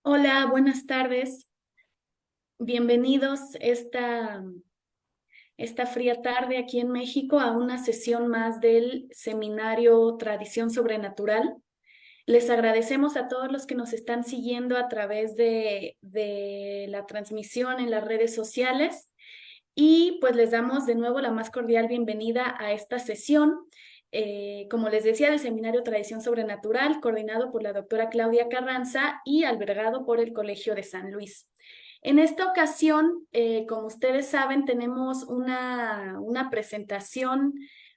Hola, buenas tardes. Bienvenidos esta fría tarde aquí en México a una sesión más del seminario Tradición Sobrenatural. Les agradecemos a todos los que nos están siguiendo a través de la transmisión en las redes sociales y pues les damos de nuevo la más cordial bienvenida a esta sesión. Como les decía, del Seminario Tradición Sobrenatural, coordinado por la doctora Claudia Carranza y albergado por el Colegio de San Luis. En esta ocasión, como ustedes saben, tenemos una presentación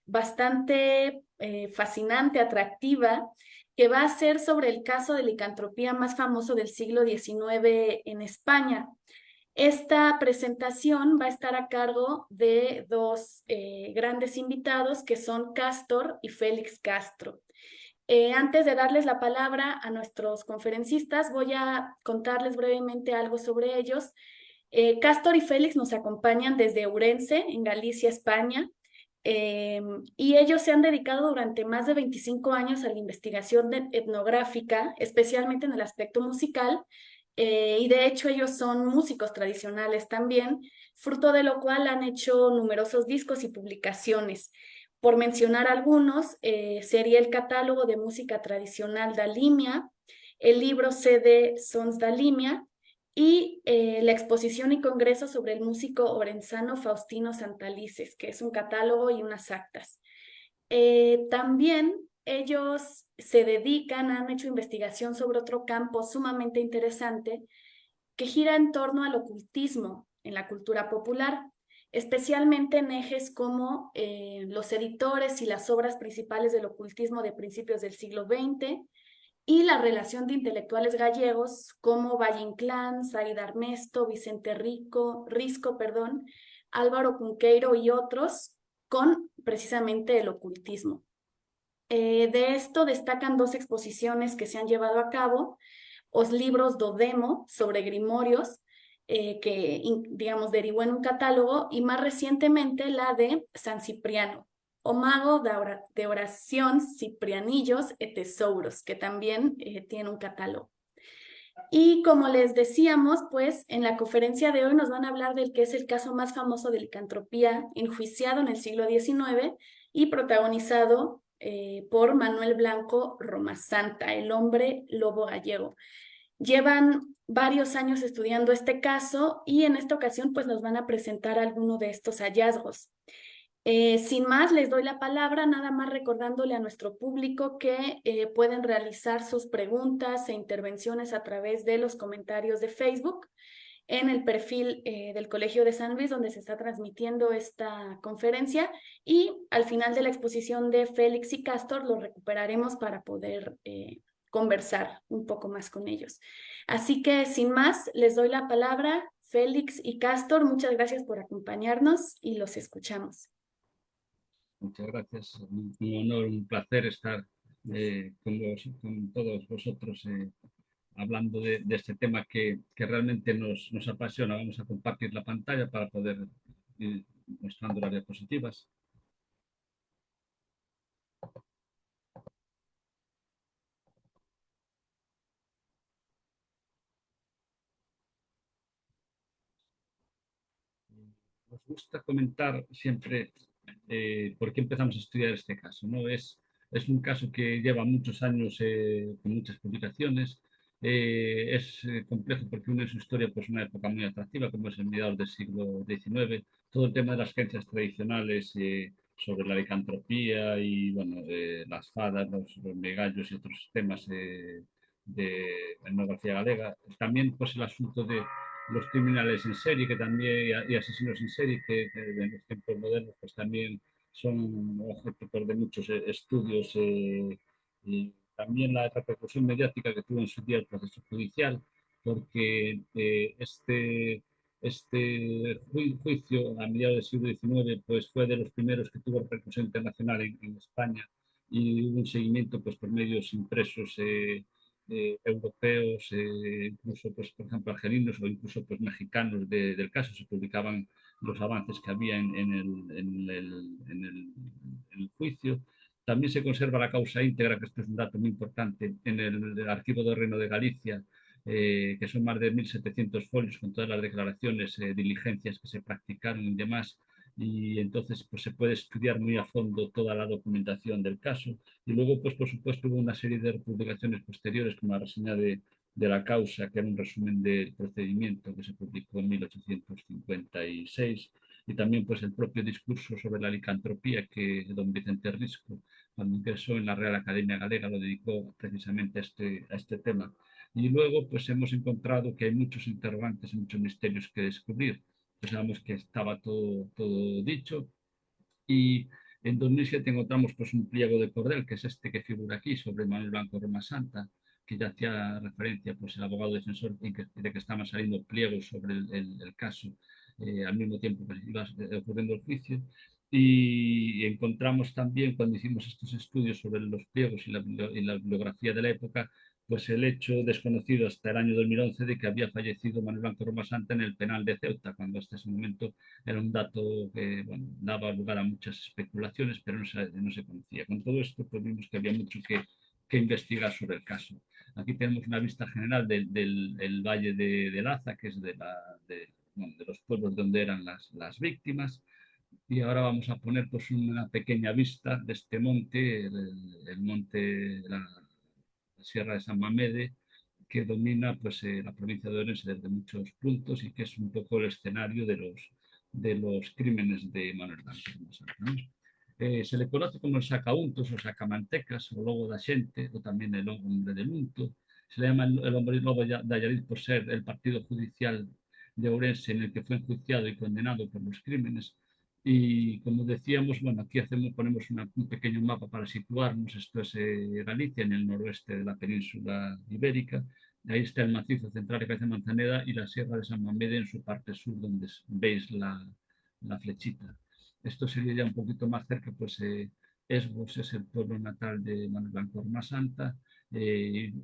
bastante fascinante, atractiva, que va a ser sobre el caso de licantropía más famoso del siglo XIX en España. Esta presentación va a estar a cargo de dos grandes invitados que son Castor y Félix Castro. Antes de darles la palabra a nuestros conferencistas, voy a contarles brevemente algo sobre ellos. Castor y Félix nos acompañan desde Ourense, en Galicia, España, eh, y ellos se han dedicado durante más de 25 años a la investigación etnográfica, especialmente en el aspecto musical, y de hecho ellos son músicos tradicionales también, fruto de lo cual han hecho numerosos discos y publicaciones. Por mencionar algunos, sería el catálogo de música tradicional Dalimia, el libro CD Sons Dalimia y la exposición y congreso sobre el músico orensano Faustino Santalices, que es un catálogo y unas actas. También ellos se dedican, han hecho investigación sobre otro campo sumamente interesante que gira en torno al ocultismo en la cultura popular, especialmente en ejes como los editores y las obras principales del ocultismo de principios del siglo XX y la relación de intelectuales gallegos como Valle Inclán, Said Armesto, Vicente Risco, perdón, Álvaro Cunqueiro y otros con precisamente el ocultismo. De esto destacan dos exposiciones que se han llevado a cabo, os libros do Demo sobre grimorios, que digamos derivó en un catálogo, y más recientemente la de San Cipriano, o Mago de Oración Ciprianillos et Tesouros, que también tiene un catálogo. Y como les decíamos, pues en la conferencia de hoy nos van a hablar del que es el caso más famoso de licantropía enjuiciado en el siglo XIX y protagonizado por Manuel Blanco Romasanta, el hombre lobo gallego. Llevan varios años estudiando este caso y en esta ocasión pues nos van a presentar alguno de estos hallazgos. Sin más, les doy la palabra, nada más recordándole a nuestro público que pueden realizar sus preguntas e intervenciones a través de los comentarios de Facebook en el perfil del Colegio de San Luis, donde se está transmitiendo esta conferencia, y al final de la exposición de Félix y Castor lo recuperaremos para poder conversar un poco más con ellos. Así que, sin más, les doy la palabra, Félix y Castor, muchas gracias por acompañarnos y los escuchamos. Muchas gracias. Un honor, un placer estar con todos vosotros hablando de este tema que realmente nos apasiona. Vamos a compartir la pantalla para poder ir mostrando las diapositivas. Nos gusta comentar siempre por qué empezamos a estudiar este caso, ¿no? Es un caso que lleva muchos años con muchas publicaciones. Es complejo porque une su historia pues una época muy atractiva como es el mediados del siglo XIX, todo el tema de las creencias tradicionales sobre la licantropía y bueno, las fadas, los megallos y otros temas de etnografía galega. También pues el asunto de los criminales en serie que también, y asesinos en serie que en los tiempos modernos pues también son objeto pues, de muchos estudios y también la repercusión mediática que tuvo en su día el proceso judicial, porque este juicio a mediados del siglo XIX pues, fue de los primeros que tuvo repercusión internacional en España y hubo un seguimiento pues, por medios impresos europeos, incluso, pues, por ejemplo, argelinos o incluso pues, mexicanos del caso. Se publicaban los avances que había en el juicio. También se conserva la causa íntegra, que esto es un dato muy importante, en el archivo del Reino de Galicia, que son más de 1.700 folios con todas las declaraciones, diligencias que se practicaron y demás. Y entonces pues se puede estudiar muy a fondo toda la documentación del caso. Y luego, pues por supuesto, hubo una serie de publicaciones posteriores, como la reseña de la causa, que era un resumen del procedimiento que se publicó en 1856, y también pues el propio discurso sobre la licantropía que don Vicente Risco, cuando ingresó en la Real Academia Galega, lo dedicó precisamente a este tema. Y luego pues hemos encontrado que hay muchos interrogantes y muchos misterios que descubrir. Pensábamos que estaba todo dicho, y en 2007 encontramos pues un pliego de Cordel, que es este que figura aquí, sobre Manuel Blanco Roma Santa, que ya hacía referencia pues el abogado defensor de que estaban saliendo pliegos sobre el caso, al mismo tiempo que iba ocurriendo el juicio. Y encontramos también, cuando hicimos estos estudios sobre los pliegos y la bibliografía de la época, pues el hecho desconocido hasta el año 2011 de que había fallecido Manuel Blanco Roma Santa en el penal de Ceuta, cuando hasta ese momento era un dato que bueno, daba lugar a muchas especulaciones, pero no se conocía. Con todo esto, pues vimos que había mucho que investigar sobre el caso. Aquí tenemos una vista general del valle de Laza, que es bueno, de los pueblos donde eran las víctimas. Y ahora vamos a poner pues una pequeña vista de este monte, el monte, la Sierra de San Mamede, que domina pues, la provincia de Orense desde muchos puntos y que es un poco el escenario de los crímenes de Manuel Blanco, ¿no? Se le conoce como el sacauntos o sacamantecas o lobo da xente o también el hombre del unto. Se le llama el hombre lobo de Allariz por ser el partido judicial de Ourense en el que fue enjuiciado y condenado por los crímenes. Y como decíamos, bueno, aquí ponemos un pequeño mapa para situarnos. Esto es Galicia, en el noroeste de la península ibérica. Ahí está el macizo central de Cabeza Manzaneda y la Sierra de San Mamede en su parte sur, donde veis la flechita. Esto sería ya un poquito más cerca, pues Esbos es el pueblo natal de Manuel Blanco Roma Santa, y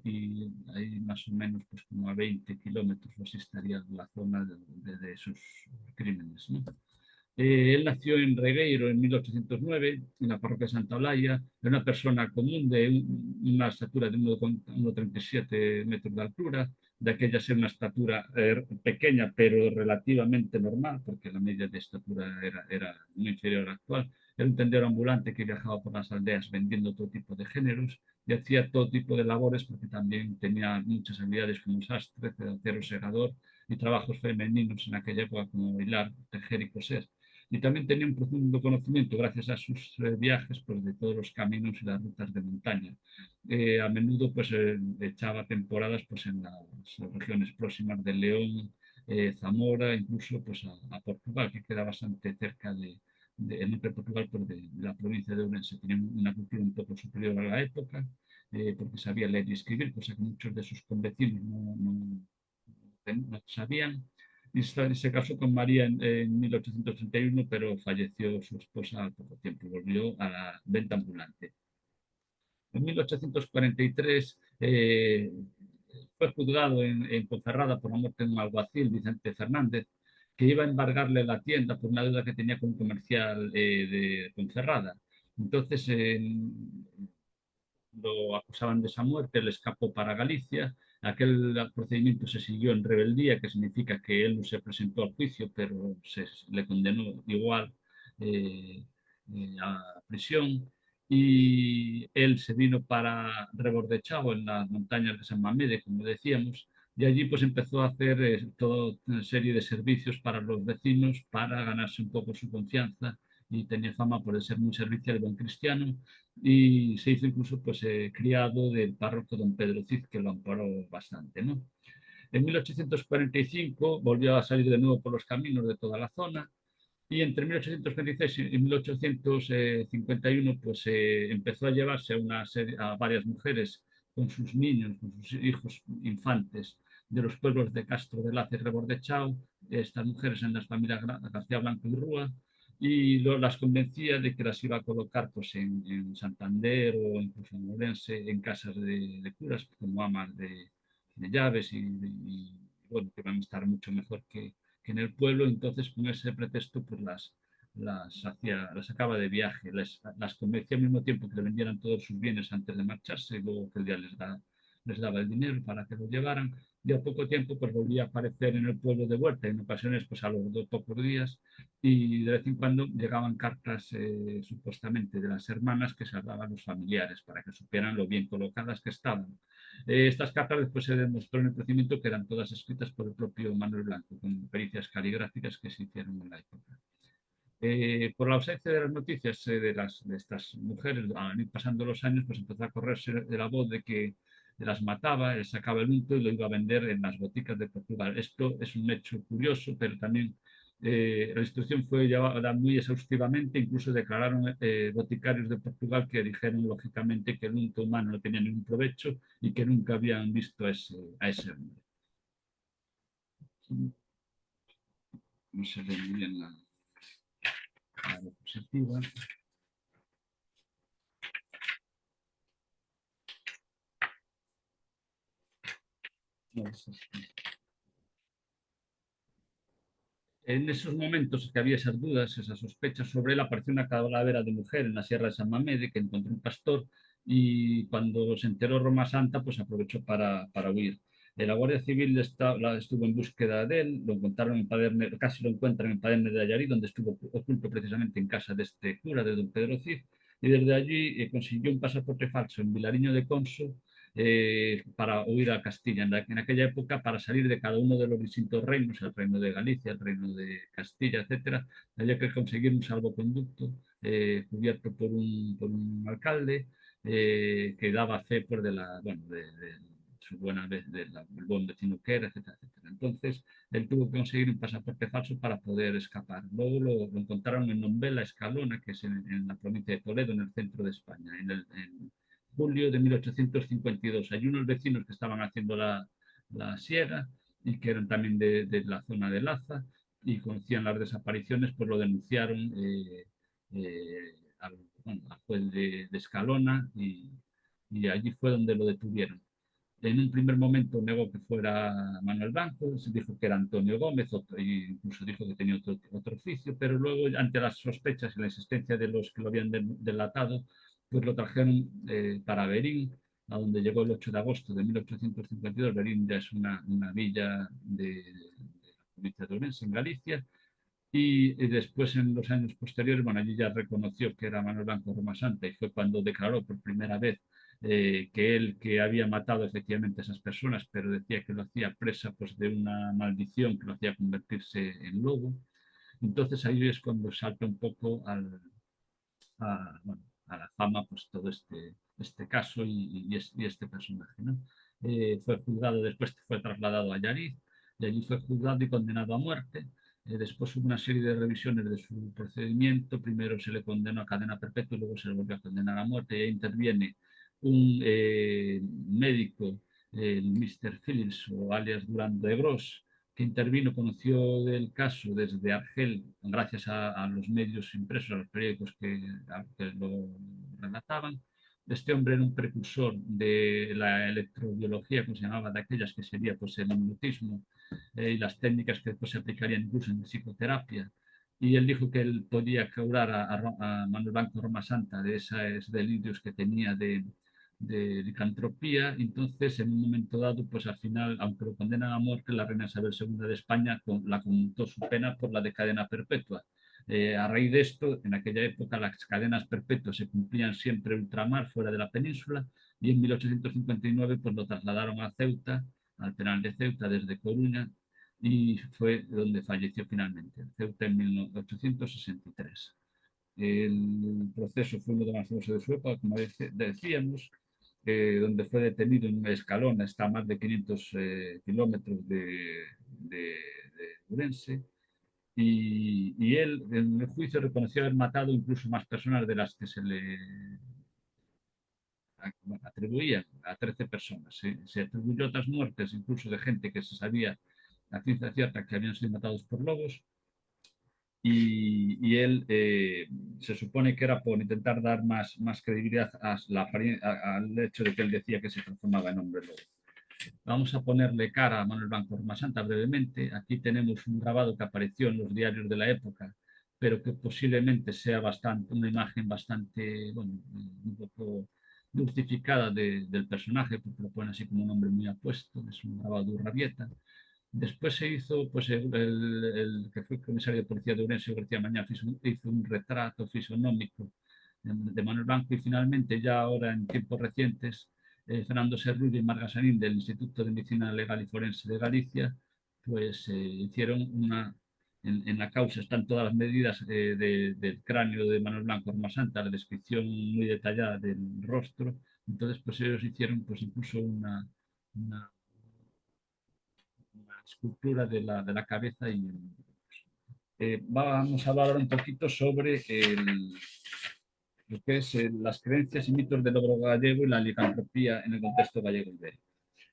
ahí más o menos pues como a 20 kilómetros así estaría la zona de sus crímenes, ¿no? Él nació en Regueiro en 1809, en la parroquia de Santa Olaya. Era una persona común de una estatura de 1,37 metros de altura, de aquella ser una estatura pequeña, pero relativamente normal, porque la media de estatura era muy inferior a la actual. Era un tendero ambulante que viajaba por las aldeas vendiendo todo tipo de géneros y hacía todo tipo de labores, porque también tenía muchas habilidades como sastre, cero segador y trabajos femeninos en aquella época como bailar, tejer y coser. Y también tenía un profundo conocimiento, gracias a sus viajes, pues, de todos los caminos y las rutas de montaña. A menudo pues, echaba temporadas pues, en las regiones próximas de León, Zamora, incluso pues, a Portugal, que queda bastante cerca el norte de Portugal, pues, de la provincia de Ourense. Tenía una cultura un poco superior a la época, porque sabía leer y escribir, cosa que muchos de sus convecinos no sabían. Y se casó con María en 1831, pero falleció su esposa al poco tiempo. Volvió a la venta ambulante. En 1843 fue juzgado en Ponferrada por la muerte de un alguacil, Vicente Fernández, que iba a embargarle la tienda por una deuda que tenía con un comercial de Ponferrada. Entonces lo acusaban de esa muerte, él escapó para Galicia. Aquel procedimiento se siguió en rebeldía, que significa que él no se presentó al juicio, pero se le condenó igual eh, a prisión. Y él se vino para Rebordechao, en las montañas de San Mamede, como decíamos, y allí pues empezó a hacer toda una serie de servicios para los vecinos para ganarse un poco su confianza, y tenía fama por ser muy servicial y buen cristiano, y se hizo incluso pues, criado del párroco don Pedro Cid, que lo amparó bastante, ¿no? En 1845 volvió a salir de nuevo por los caminos de toda la zona, y entre 1846 y 1851 pues, empezó a llevarse a varias mujeres con sus niños, con sus hijos infantes, de los pueblos de Castro de Lace y Rebordechao. Estas mujeres en las familias García Blanco y Rúa, y las convencía de que las iba a colocar pues, en Santander o incluso en Orense, en casas de curas, como amas de llaves, y, bueno, que van a estar mucho mejor que en el pueblo. Entonces, con ese pretexto, pues las sacaba de viaje, las convencía al mismo tiempo que le vendieran todos sus bienes antes de marcharse, y luego que ya les da les daba el dinero para que lo llevaran, y a poco tiempo pues volvía a aparecer en el pueblo de vuelta, en ocasiones pues a los 2 pocos días, y de vez en cuando llegaban cartas supuestamente de las hermanas que se daban a los familiares para que supieran lo bien colocadas que estaban. Estas cartas después se demostró en el procedimiento que eran todas escritas por el propio Manuel Blanco, con pericias caligráficas que se hicieron en la época. Por la ausencia de las noticias de estas mujeres, al ir pasando los años, pues empezó a correrse de la voz de que las mataba, él sacaba el unto y lo iba a vender en las boticas de Portugal. Esto es un hecho curioso, pero también la instrucción fue llevada muy exhaustivamente, incluso declararon boticarios de Portugal que dijeron lógicamente que el unto humano no tenía ningún provecho y que nunca habían visto a ese hombre. No se ve muy bien la diapositiva. No, en esos momentos que había esas dudas, esas sospechas sobre él, apareció una calavera de mujer en la Sierra de San Mamede que encontró un pastor y cuando se enteró Roma Santa, pues aprovechó para huir. La Guardia Civil estuvo en búsqueda de él, lo encontraron en Paderne, casi lo encuentran en Paderne de Ayarí, donde estuvo oculto precisamente en casa de este cura, de don Pedro Cid, y desde allí consiguió un pasaporte falso en Vilariño de Conso para huir a Castilla. En aquella época, para salir de cada uno de los distintos reinos, el reino de Galicia, el reino de Castilla, etcétera, había que conseguir un salvoconducto cubierto por un alcalde que daba fe pues, de su buena vez, del buen vecino que era, etcétera, etcétera. Entonces, él tuvo que conseguir un pasaporte falso para poder escapar. Luego lo encontraron en Nombela, Escalona, que es en la provincia de Toledo, en el centro de España, en julio de 1852. Hay unos vecinos que estaban haciendo la siega y que eran también de la zona de Laza y conocían las desapariciones, pues lo denunciaron al, bueno, al juez de Escalona y allí fue donde lo detuvieron. En un primer momento negó que fuera Manuel Blanco, dijo que era Antonio Gómez, e incluso dijo que tenía otro oficio, pero luego, ante las sospechas y la insistencia de los que lo habían delatado, pues lo trajeron para Berín, a donde llegó el 8 de agosto de 1852. Berín ya es una villa de la provincia de Ourense, en Galicia, y después en los años posteriores, bueno, allí ya reconoció que era Manuel Blanco Roma Santa y fue cuando declaró por primera vez que él que había matado efectivamente a esas personas, pero decía que lo hacía presa pues, de una maldición que lo hacía convertirse en lobo. Entonces ahí es cuando salta un poco bueno, a la fama pues todo este caso y este personaje, ¿no? Fue juzgado, después fue trasladado a Yariz y allí fue juzgado y condenado a muerte. Después hubo una serie de revisiones de su procedimiento. Primero se le condenó a cadena perpetua y luego se le volvió a condenar a muerte. Y ahí interviene un médico, el Mr. Phillips o alias Durán de Gros, que intervino, conoció del caso desde Argel, gracias a los medios impresos, a los periódicos que lo relataban. Este hombre era un precursor de la electrobiología, como se llamaba, de aquellas que sería pues, el hipnotismo y las técnicas que después se aplicarían incluso en psicoterapia. Y él dijo que él podía curar a Manuel Blanco Roma Santa de esos delirios que tenía de licantropía. Entonces, en un momento dado, pues al final, aunque lo condenan a muerte, la reina Isabel II de España la conmutó su pena por la de cadena perpetua. A raíz de esto, en aquella época las cadenas perpetuas se cumplían siempre ultramar, fuera de la península, y en 1859 pues, lo trasladaron a Ceuta, al penal de Ceuta desde Coruña, y fue donde falleció finalmente, en Ceuta en 1863. El proceso fue uno de los más famosos de su época, como decíamos, donde fue detenido en Escalona, está a más de 500 kilómetros de Ourense, y él en el juicio reconoció haber matado incluso más personas de las que se le atribuían, a 13 personas. Se atribuyó otras muertes, incluso de gente que se sabía a ciencia cierta que habían sido matados por lobos, y él se supone que era por intentar dar más credibilidad al hecho de que él decía que se transformaba en hombre lobo. Vamos a ponerle cara a Manuel Blanco Roma Santa brevemente. Aquí tenemos un grabado que apareció en los diarios de la época, pero que posiblemente sea una imagen bastante, bueno, un poco dulcificada del personaje, porque lo ponen así como un hombre muy apuesto, es un grabado de Urrabieta. Después se hizo, pues el que fue comisario de policía de Ourense, García Mañá, hizo un retrato fisonómico de Manuel Blanco y finalmente, ya ahora en tiempos recientes, Fernando Serrullo y Marga Sanín del Instituto de Medicina Legal y Forense de Galicia, pues hicieron en la causa están todas las medidas del cráneo de Manuel Blanco Arma Santa, la descripción muy detallada del rostro. Entonces, pues ellos hicieron pues incluso una escultura de la cabeza y vamos a hablar un poquito sobre lo que es las creencias y mitos del logro gallego y la licantropía en el contexto gallego ibérico.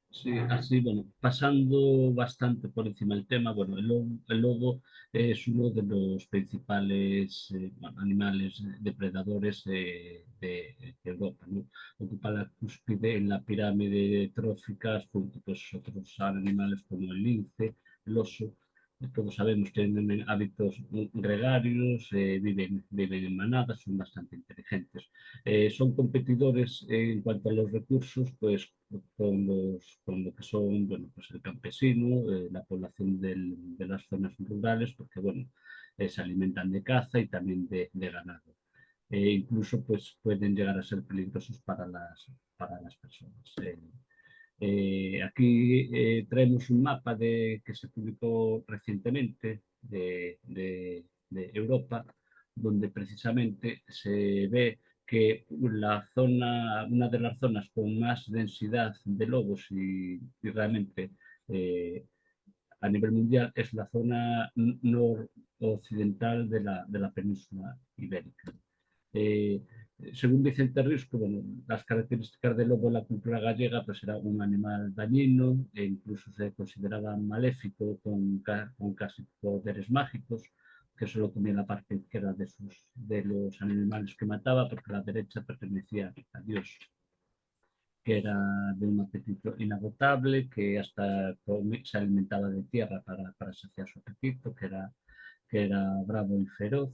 Sí, así, bueno, pasando bastante por encima del tema, bueno, el lobo es uno de los principales bueno, animales depredadores de Europa, ¿no? Ocupa la cúspide en la pirámide trófica junto a pues, otros animales como el lince, el oso. Todos sabemos que tienen hábitos gregarios, viven en manadas, son bastante inteligentes. Son competidores en cuanto a los recursos, pues con lo que son, bueno, pues el campesino, la población de las zonas rurales, porque, bueno, se alimentan de caza y también de ganado. Incluso, pues, pueden llegar a ser peligrosos para las personas. Aquí traemos un mapa que se publicó recientemente de Europa, donde precisamente se ve que una de las zonas con más densidad de lobos y realmente eh, a nivel mundial es la zona noroccidental de la península ibérica. Eh, Según Vicente Risco, bueno, las características del lobo en la cultura gallega pues era un animal dañino e incluso se consideraba maléfico con casi poderes mágicos, que solo comía la parte izquierda de los animales que mataba porque la derecha pertenecía a Dios, que era de un apetito inagotable, que hasta se alimentaba de tierra para saciar su apetito, que era bravo y feroz,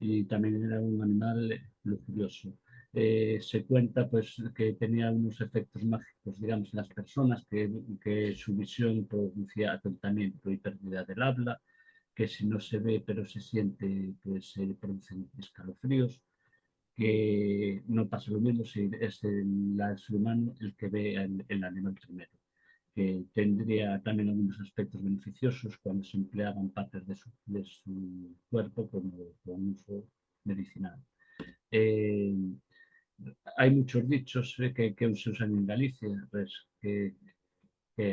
y también era un animal lujurioso. Se cuenta pues, que tenía unos efectos mágicos, digamos, en las personas, que su visión producía atontamiento y pérdida del habla, que si no se ve pero se siente, pues se producen escalofríos, que no pasa lo mismo si es el ser humano el que ve el animal primero, que tendría también algunos aspectos beneficiosos cuando se empleaban partes de su cuerpo como uso medicinal. Eh, Hay muchos dichos que se usan en Galicia, pues, que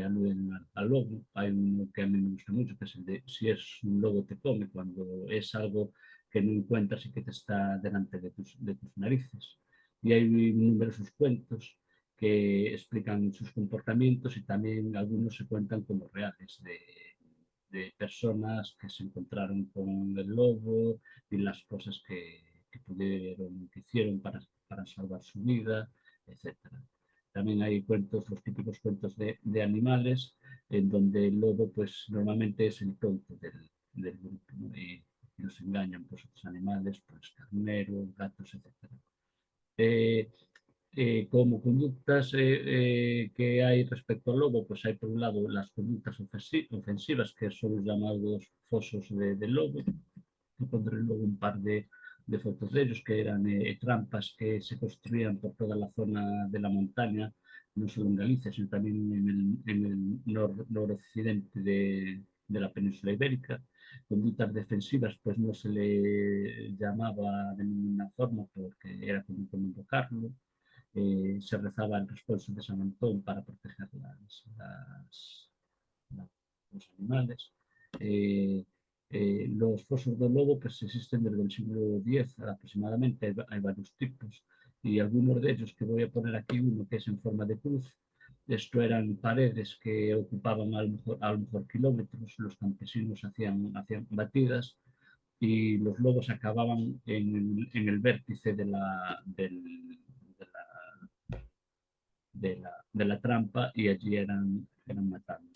aluden al lobo. Hay uno que a mí me gusta mucho, que es el de si es un lobo te come, cuando es algo que no encuentras y que te está delante de tus narices. Y hay numerosos cuentos que explican sus comportamientos y también algunos se cuentan como reales de personas que se encontraron con el lobo y las cosas que hicieron para salvar su vida, etcétera. También hay cuentos, los típicos cuentos de animales, en donde el lobo pues normalmente es el tonto del grupo, ¿no? Y los engañan pues otros animales, pues carneros, gatos, etc. Eh, Como conductas que hay respecto al lobo, pues hay por un lado las conductas ofensivas, que son los llamados fosos del lobo. Encontré luego un par de fotos de ellos, que eran trampas que se construían por toda la zona de la montaña, no solo en Galicia, sino también en el noroccidente de la península ibérica. Conductas defensivas, pues no se le llamaba de ninguna forma porque era como invocarlo. Se rezaba el responso de San Antón para proteger los animales. Eh, los fosos del lobo pues, existen desde el siglo X aproximadamente, hay varios tipos y algunos de ellos, que voy a poner aquí uno que es en forma de cruz. Esto eran paredes que ocupaban a lo mejor kilómetros, los campesinos hacían batidas y los lobos acababan en el vértice de la trampa y allí eran matados.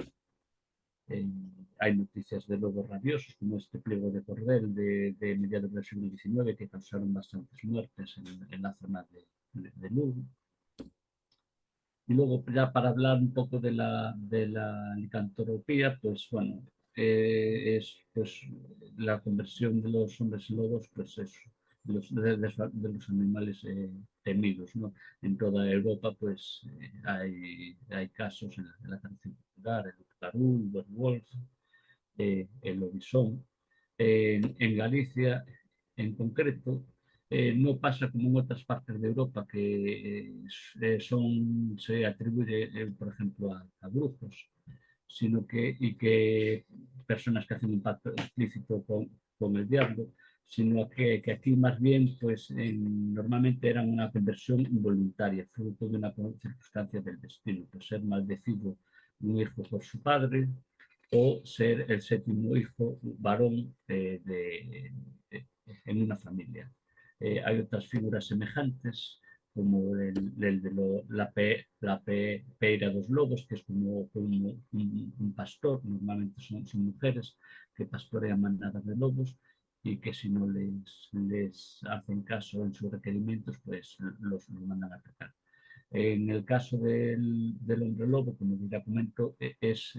Hay noticias de lobos rabiosos, como este pliego de cordel de mediados del siglo XIX, que causaron bastantes muertes en la zona de Lugo. Y luego ya para hablar un poco de la licantropía, pues bueno, es pues la conversión de los hombres lobos, pues es de los animales temidos, ¿no? En toda Europa, pues hay casos en la tradición popular, el carú, el werewolf, el lobizón. En Galicia, en concreto, no pasa como en otras partes de Europa que se atribuye, por ejemplo, a brujos, sino que personas que hacen un pacto explícito con el diablo, sino que aquí más bien pues normalmente era una conversión involuntaria, fruto de una circunstancia del destino, pues ser maldecido un hijo por su padre, o ser el séptimo hijo varón en una familia. Hay otras figuras semejantes, como el de peira dos lobos, que es como un pastor, normalmente son mujeres que pastorean manadas de lobos y que si no les hacen caso en sus requerimientos, pues los mandan a atacar. En el caso del hombre lobo, como ya comento, es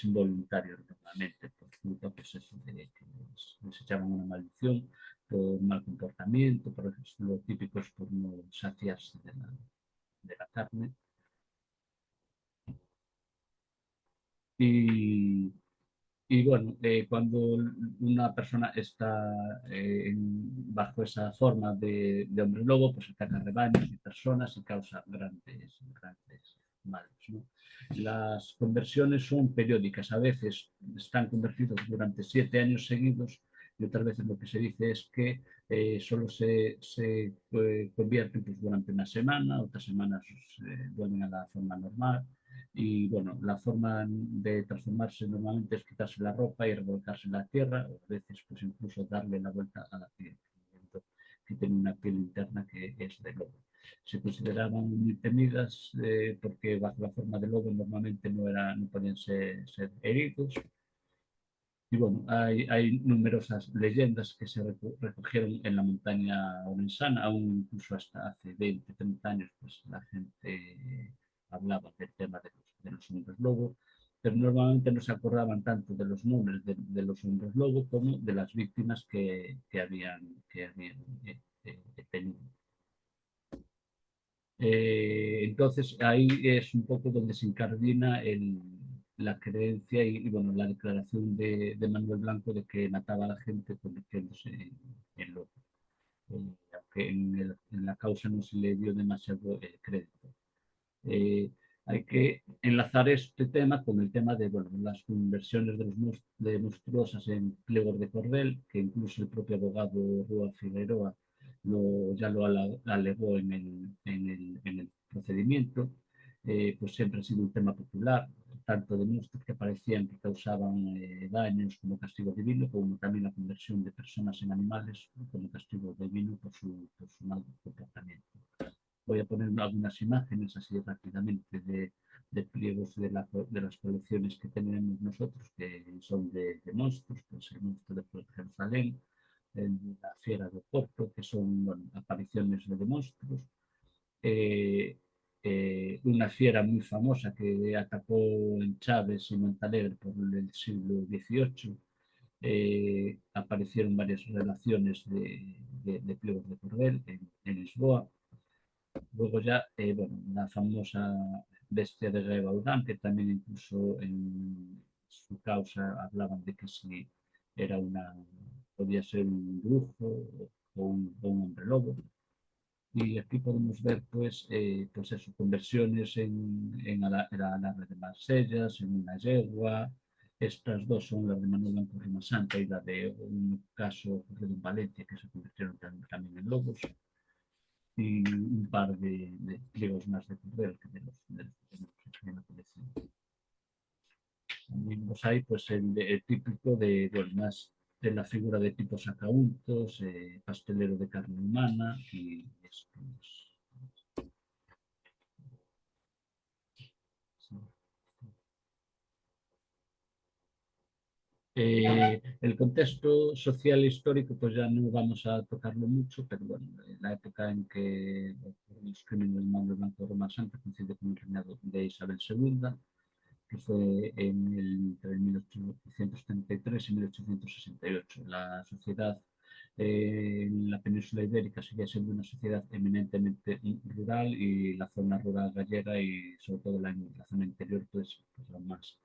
involuntario normalmente, por fruto pues eso, de que les echaban una maldición por mal comportamiento, por lo típico es por no saciarse de la carne. Y, y bueno, cuando una persona está bajo esa forma de hombre lobo, pues ataca rebaños y personas y causa grandes males, ¿no? Las conversiones son periódicas, a veces están convertidos durante 7 años seguidos y otras veces lo que se dice es que solo se convierten pues, durante una semana, otras semanas vuelven a la forma normal. Y bueno, la forma de transformarse normalmente es quitarse la ropa y revolcarse en la tierra, o a veces pues incluso darle la vuelta a la piel, que tiene una piel interna que es de lobo. Se consideraban muy temidas porque bajo la forma de lobo normalmente no podían ser heridos. Y bueno, hay numerosas leyendas que se recogieron en la montaña orensana, aún incluso hasta hace 20, 30 años, pues la gente hablaba del tema de los hombres lobo, pero normalmente no se acordaban tanto de los nombres los hombres lobo como de las víctimas que habían tenido. Entonces ahí es un poco donde se incardina la creencia bueno, la declaración de Manuel Blanco de que mataba a la gente convirtiéndose en lobo, aunque en la causa no se le dio demasiado crédito. Eh, Hay que enlazar este tema con el tema de bueno, las conversiones de monstruosas en pliegos de cordel, que incluso el propio abogado Rúa Figueroa ya lo alegó en el procedimiento. Pues siempre ha sido un tema popular, tanto de monstruos que parecían que causaban daños como castigo divino, como también la conversión de personas en animales como castigo divino por su mal comportamiento. Voy a poner algunas imágenes así rápidamente de pliegos de las colecciones que tenemos nosotros, que son de monstruos, pues el monstruo de Jerusalén, la fiera de Porto, que son bueno, apariciones de monstruos, eh, una fiera muy famosa que atacó en Chaves y Montalegre por el siglo XVIII. Aparecieron varias relaciones de pliegos de cordel en Lisboa. Luego ya, bueno, la famosa bestia de Gavaldán, que también incluso en su causa hablaban de que si era podía ser un brujo o un hombre lobo. Y aquí podemos ver, pues eso, conversiones en el alarre de Marsella, en una yegua. Estas dos son las de Manuel Blanco Rima Santa y la de un caso ocurrido en Valencia que se convirtieron también en lobos y un par de pliegos más de cordel que de los que tenemos en la colección. También los hay pues el típico bueno, más de la figura de tipo sacauntos, pastelero de carne humana y estos. El contexto social e histórico, pues ya no vamos a tocarlo mucho, pero bueno, la época en que los crímenes de Manuel Blanco de Roma Santa coincide con el reinado de Isabel II, que fue entre 1833 y 1868. La sociedad en la península ibérica seguía siendo una sociedad eminentemente rural y la zona rural gallega y sobre todo la zona interior pues aún más.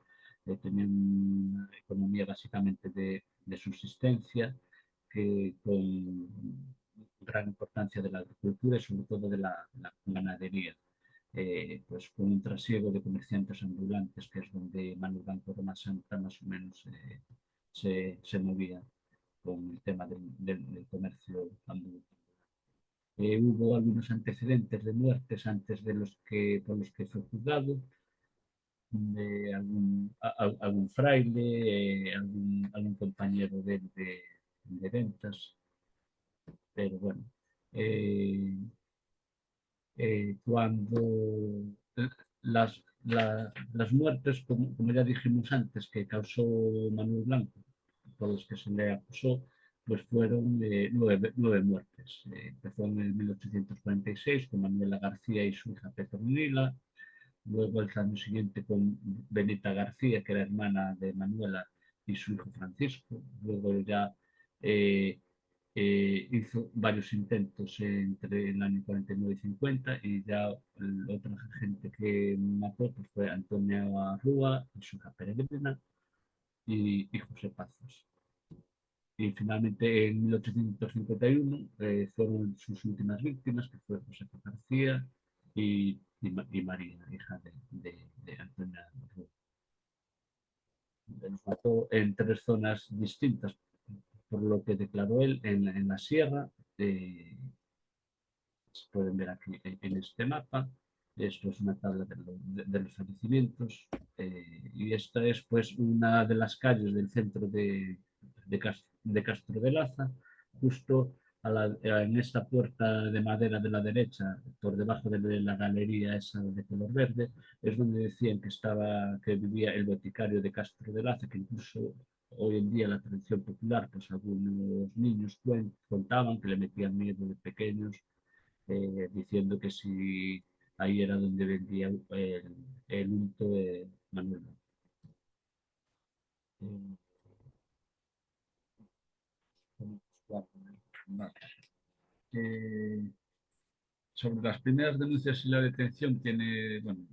Tenían una economía básicamente de subsistencia que con gran importancia de la agricultura y sobre todo de la ganadería. Pues con un trasiego de comerciantes ambulantes, que es donde Manuel Blanco Roma Santa más o menos se movía con el tema del comercio ambulante. Hubo algunos antecedentes de muertes antes de por los que fue juzgado, de algún fraile, algún compañero de ventas, pero bueno, eh, cuando las muertes, como ya dijimos antes, que causó Manuel Blanco, por los que se le acusó, pues fueron nueve muertes. Empezó en el 1846 con Manuela García y su hija Petronila, luego el año siguiente con Benita García, que era hermana de Manuela, y su hijo Francisco, luego ya eh, hizo varios intentos entre el año 49 y 50 y ya otra gente que mató pues, fue Antonia Rúa, su hija Peregrina y José Pazos. Y finalmente en 1851 fueron sus últimas víctimas, que fue Josefa García y María, hija de Antonia Rúa. Los mató en tres zonas distintas, por lo que declaró él en la sierra. Se pueden ver aquí en este mapa. Esto es una tabla de los fallecimientos. Y esta es pues una de las calles del centro de Castro de Laza, justo en esta puerta de madera de la derecha, por debajo de la galería esa de color verde, es donde decían que vivía el boticario de Castro de Laza, que incluso hoy en día la tradición popular, pues algunos niños contaban que le metían miedo de pequeños, diciendo que si ahí era donde vendía el unto de Manuel. Eh, eh, Sobre las primeras denuncias y la detención tiene bueno,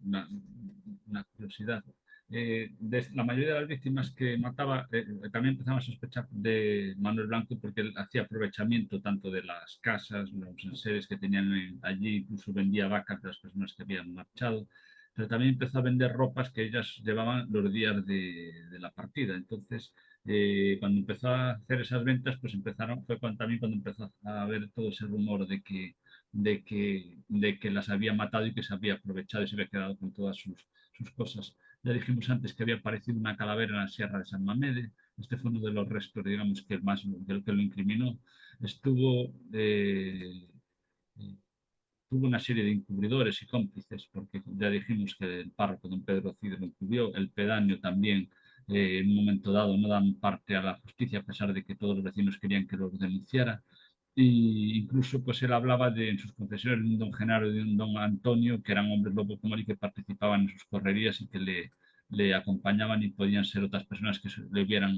una curiosidad. La mayoría de las víctimas que mataba también empezaban a sospechar de Manuel Blanco porque él hacía aprovechamiento tanto de las casas, los enseres que tenían allí, incluso vendía vacas de las personas que habían marchado, pero también empezó a vender ropas que ellas llevaban los días de la partida. Entonces, cuando empezó a hacer esas ventas, pues también cuando empezó a haber todo ese rumor de que las había matado y que se había aprovechado y se había quedado con todas sus cosas. Ya dijimos antes que había aparecido una calavera en la Sierra de San Mamede. Este fue uno de los restos, digamos, que más del que lo incriminó. Estuvo tuvo una serie de encubridores y cómplices, porque ya dijimos que el párroco don Pedro Cid lo encubrió, el pedáneo también en un momento dado no dan parte a la justicia a pesar de que todos los vecinos querían que los denunciara. Y incluso pues él hablaba en sus confesiones de un don Genaro y de un don Antonio, que eran hombres lobo como él y que participaban en sus correrías y que le acompañaban y podían ser otras personas que le hubieran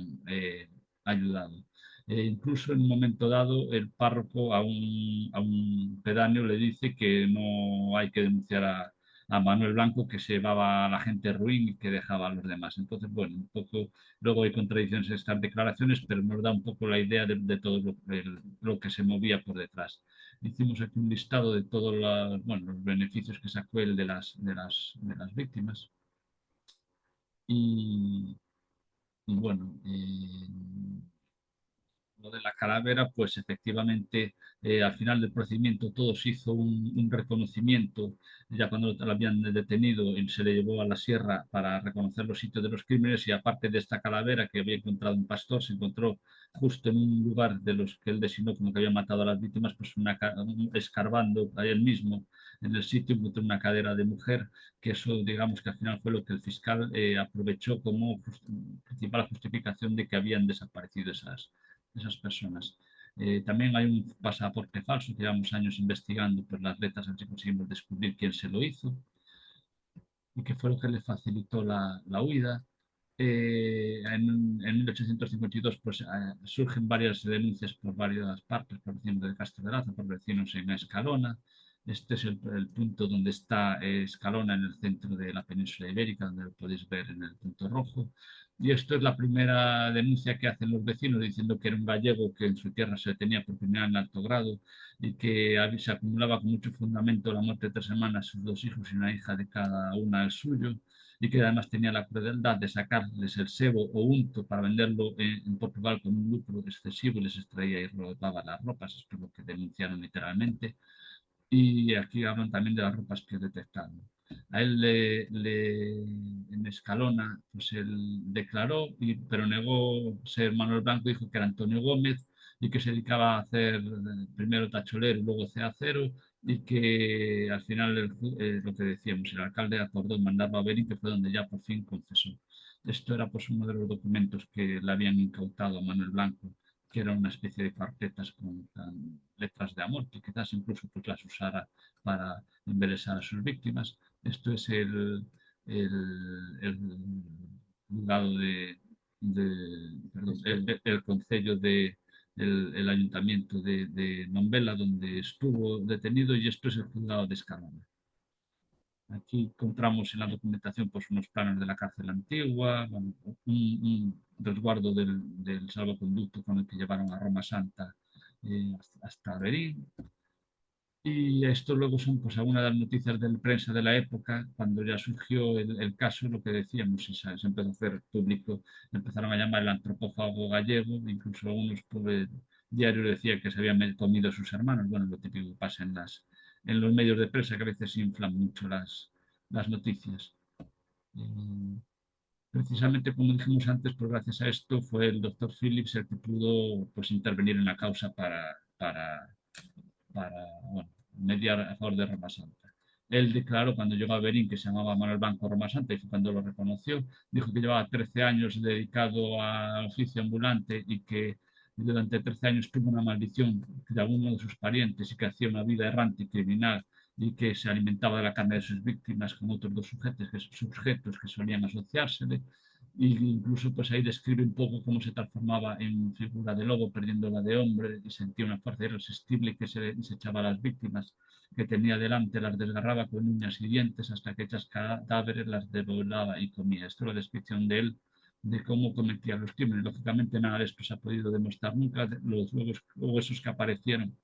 ayudado. Incluso en un momento dado el párroco a un pedáneo le dice que no hay que denunciar a Manuel Blanco, que se llevaba a la gente ruin y que dejaba a los demás. Entonces, bueno, un poco, luego hay contradicciones en estas declaraciones, pero nos da un poco la idea de todo lo que se movía por detrás. Hicimos aquí un listado de todos los beneficios que sacó él de las víctimas. Y bueno, lo de la calavera, pues efectivamente al final del procedimiento todo se hizo un reconocimiento, ya cuando lo habían detenido se le llevó a la sierra para reconocer los sitios de los crímenes y aparte de esta calavera que había encontrado un pastor, se encontró justo en un lugar de los que él designó como que había matado a las víctimas, pues escarbando ahí él mismo en el sitio encontró una cadera de mujer, que eso digamos que al final fue lo que el fiscal aprovechó como principal justificación de que habían desaparecido esas personas. También hay un pasaporte falso que llevamos años investigando, pues las letras, así conseguimos descubrir quién se lo hizo y qué fue lo que le facilitó la huida. En 1852 pues, surgen varias denuncias por varias partes, por vecinos de Castro de Laza, por vecinos en Escalona. Este es el punto donde está Escalona en el centro de la península ibérica, donde lo podéis ver en el punto rojo. Y esto es la primera denuncia que hacen los vecinos diciendo que era un gallego que en su tierra se tenía por criminal en alto grado y que se acumulaba con mucho fundamento la muerte de 3 hermanas, sus 2 hijos y una hija de cada una el suyo y que además tenía la crueldad de sacarles el sebo o unto para venderlo en Portugal con un lucro excesivo y les extraía y robaba las ropas, esto es lo que denunciaron literalmente. Y aquí hablan también de las ropas que detectaron. A él en Escalona, pues él declaró, pero negó ser Manuel Blanco, dijo que era Antonio Gómez y que se dedicaba a hacer primero tacholero y luego cero y que al final lo que decíamos, el alcalde acordó mandarlo a Berín, que fue donde ya por fin confesó. Esto era pues uno de los documentos que le habían incautado a Manuel Blanco, que era una especie de carpetas con letras de amor, que quizás incluso pues, las usara para embelesar a sus víctimas. Esto es el juzgado perdón, el concello el ayuntamiento de Nombela, donde estuvo detenido, y esto es el juzgado de Escalona. Aquí encontramos en la documentación pues, unos planos de la cárcel antigua, bueno, un resguardo del salvoconducto con el que llevaron a Roma Santa hasta Berín. Y esto luego son pues, algunas de las noticias de la prensa de la época, cuando ya surgió el caso, lo que decíamos, y se empezó a hacer público, empezaron a llamar el antropófago gallego, incluso algunos diarios decían que se habían comido a sus hermanos, bueno, lo típico que pasa en los medios de prensa, que a veces inflan mucho las noticias. Precisamente como dijimos antes, pues gracias a esto fue el doctor Phillips el que pudo pues, intervenir en la causa para bueno, mediar a favor de Roma Santa. Él declaró cuando llegó a Berín que se llamaba Manuel Blanco Roma Santa y fue cuando lo reconoció. Dijo que llevaba 13 años dedicado al oficio ambulante y que durante 13 años tuvo una maldición de alguno de sus parientes y que hacía una vida errante y criminal y que se alimentaba de la carne de sus víctimas con otros dos sujetos que solían asociársele. Y incluso pues ahí describe un poco cómo se transformaba en figura de lobo, perdiendo la de hombre, y sentía una fuerza irresistible que se echaba a las víctimas que tenía delante, las desgarraba con uñas y dientes hasta que hechas cadáveres las devoraba y comía. Esto es la descripción de él de cómo cometía los crímenes. Lógicamente nada de esto se ha podido demostrar nunca. Los huesos que aparecieron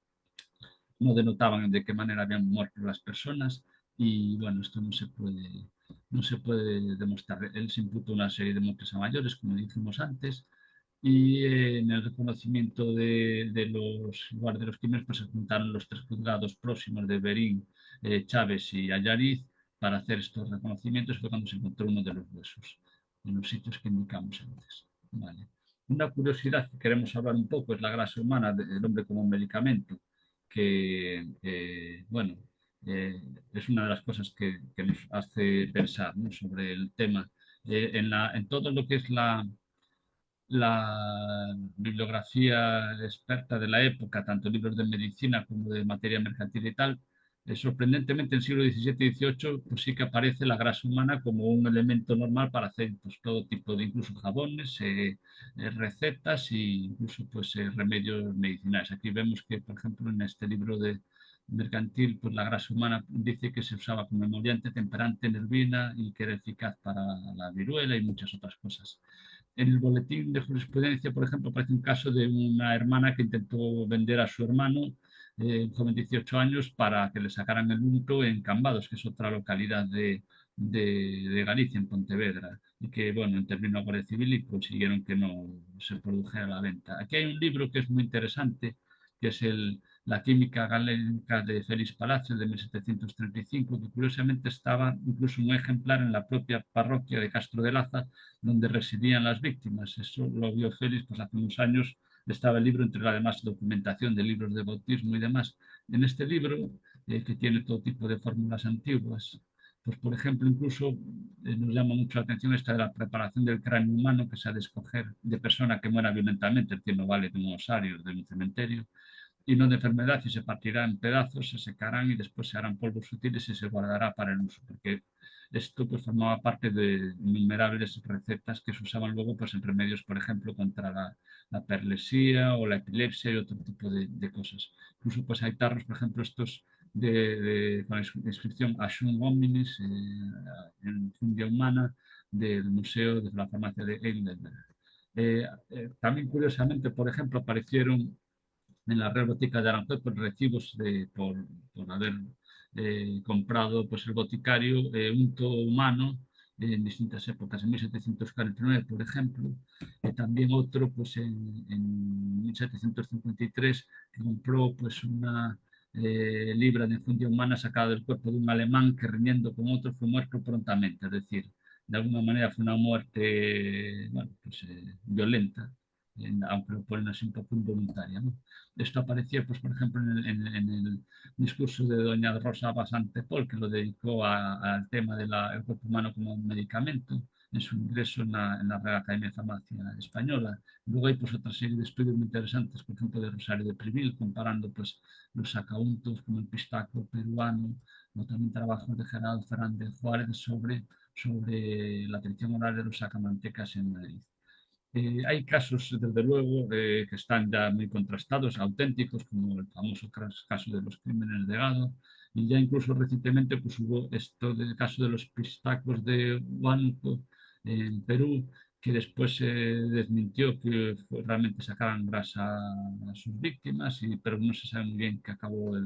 no denotaban de qué manera habían muerto las personas y bueno, esto no se puede demostrar. Él se imputó una serie de muertes a mayores, como dijimos antes, y en el reconocimiento de los lugares de los crímenes pues, se juntaron los 3 juzgados próximos de Berín, Chávez y Allariz para hacer estos reconocimientos. Fue cuando se encontró uno de los huesos en los sitios que indicamos antes. Vale. Una curiosidad que queremos hablar un poco es la grasa humana del hombre como un medicamento que bueno, es una de las cosas que nos hace pensar, ¿no? Sobre el tema. En todo lo que es la bibliografía experta de la época, tanto libros de medicina como de materia mercantil y tal, sorprendentemente en el siglo XVII y XVIII pues sí que aparece la grasa humana como un elemento normal para hacer pues, todo tipo de incluso jabones, recetas e incluso pues, remedios medicinales. Aquí vemos que, por ejemplo, en este libro de mercantil, pues la grasa humana dice que se usaba como emoliente, temperante, nervina y que era eficaz para la viruela y muchas otras cosas. En el boletín de jurisprudencia, por ejemplo, aparece un caso de una hermana que intentó vender a su hermano, un joven de 18 años, para que le sacaran el unto en Cambados, que es otra localidad de Galicia, en Pontevedra, y que, bueno, intervino la Guardia Civil y consiguieron que no se produjera la venta. Aquí hay un libro que es muy interesante, que es La química galénica de Félix Palacio, de 1735, que curiosamente estaba incluso un ejemplar en la propia parroquia de Castro de Laza, donde residían las víctimas. Eso lo vio Félix pues, hace unos años. Estaba el libro entre la demás documentación de libros de bautismo y demás. En este libro, que tiene todo tipo de fórmulas antiguas, pues por ejemplo, incluso nos llama mucho la atención esta de la preparación del cráneo humano que se ha de escoger de persona que muera violentamente, el que no vale de un osario, de un cementerio, y no de enfermedad, y se partirá en pedazos, se secarán y después se harán polvos sutiles y se guardará para el uso, porque esto pues formaba parte de innumerables recetas que se usaban luego pues en remedios, por ejemplo, contra la perlesía o la epilepsia y otro tipo de cosas. Incluso pues hay tarros, por ejemplo, estos con la inscripción Ashun Hominis en fundia humana del Museo de la Farmacia de Heidelberg. También curiosamente, por ejemplo, aparecieron en la Real Botica de Aranjuez por recibos por haber comprado pues, el boticario unto humano en distintas épocas, en 1749, por ejemplo, y también otro pues, en 1753 que compró pues, una libra de infundia humana sacada del cuerpo de un alemán que riñendo con otro fue muerto prontamente, es decir, de alguna manera fue una muerte bueno, pues, violenta, aunque lo ponen así un poco involuntaria, ¿no? Esto aparecía, pues, por ejemplo, en el discurso de doña Rosa Basante Pol, que lo dedicó al tema del cuerpo humano como un medicamento, en su ingreso en la Real Academia de Farmacia Española. Luego hay pues, otra serie de estudios muy interesantes, por ejemplo, de Rosario de Privil, comparando pues, los sacauntos como el pistaco peruano, o también trabajos de Gerardo Fernández Juárez sobre la atención oral de los sacamantecas en Madrid. Hay casos, desde luego, que están ya muy contrastados, auténticos, como el famoso caso de los crímenes de Gado, y ya incluso recientemente pues, hubo esto del caso de los pistacos de Huánuco en Perú, que después se desmintió que realmente sacaran grasa a sus víctimas, pero no se sabe muy bien qué acabó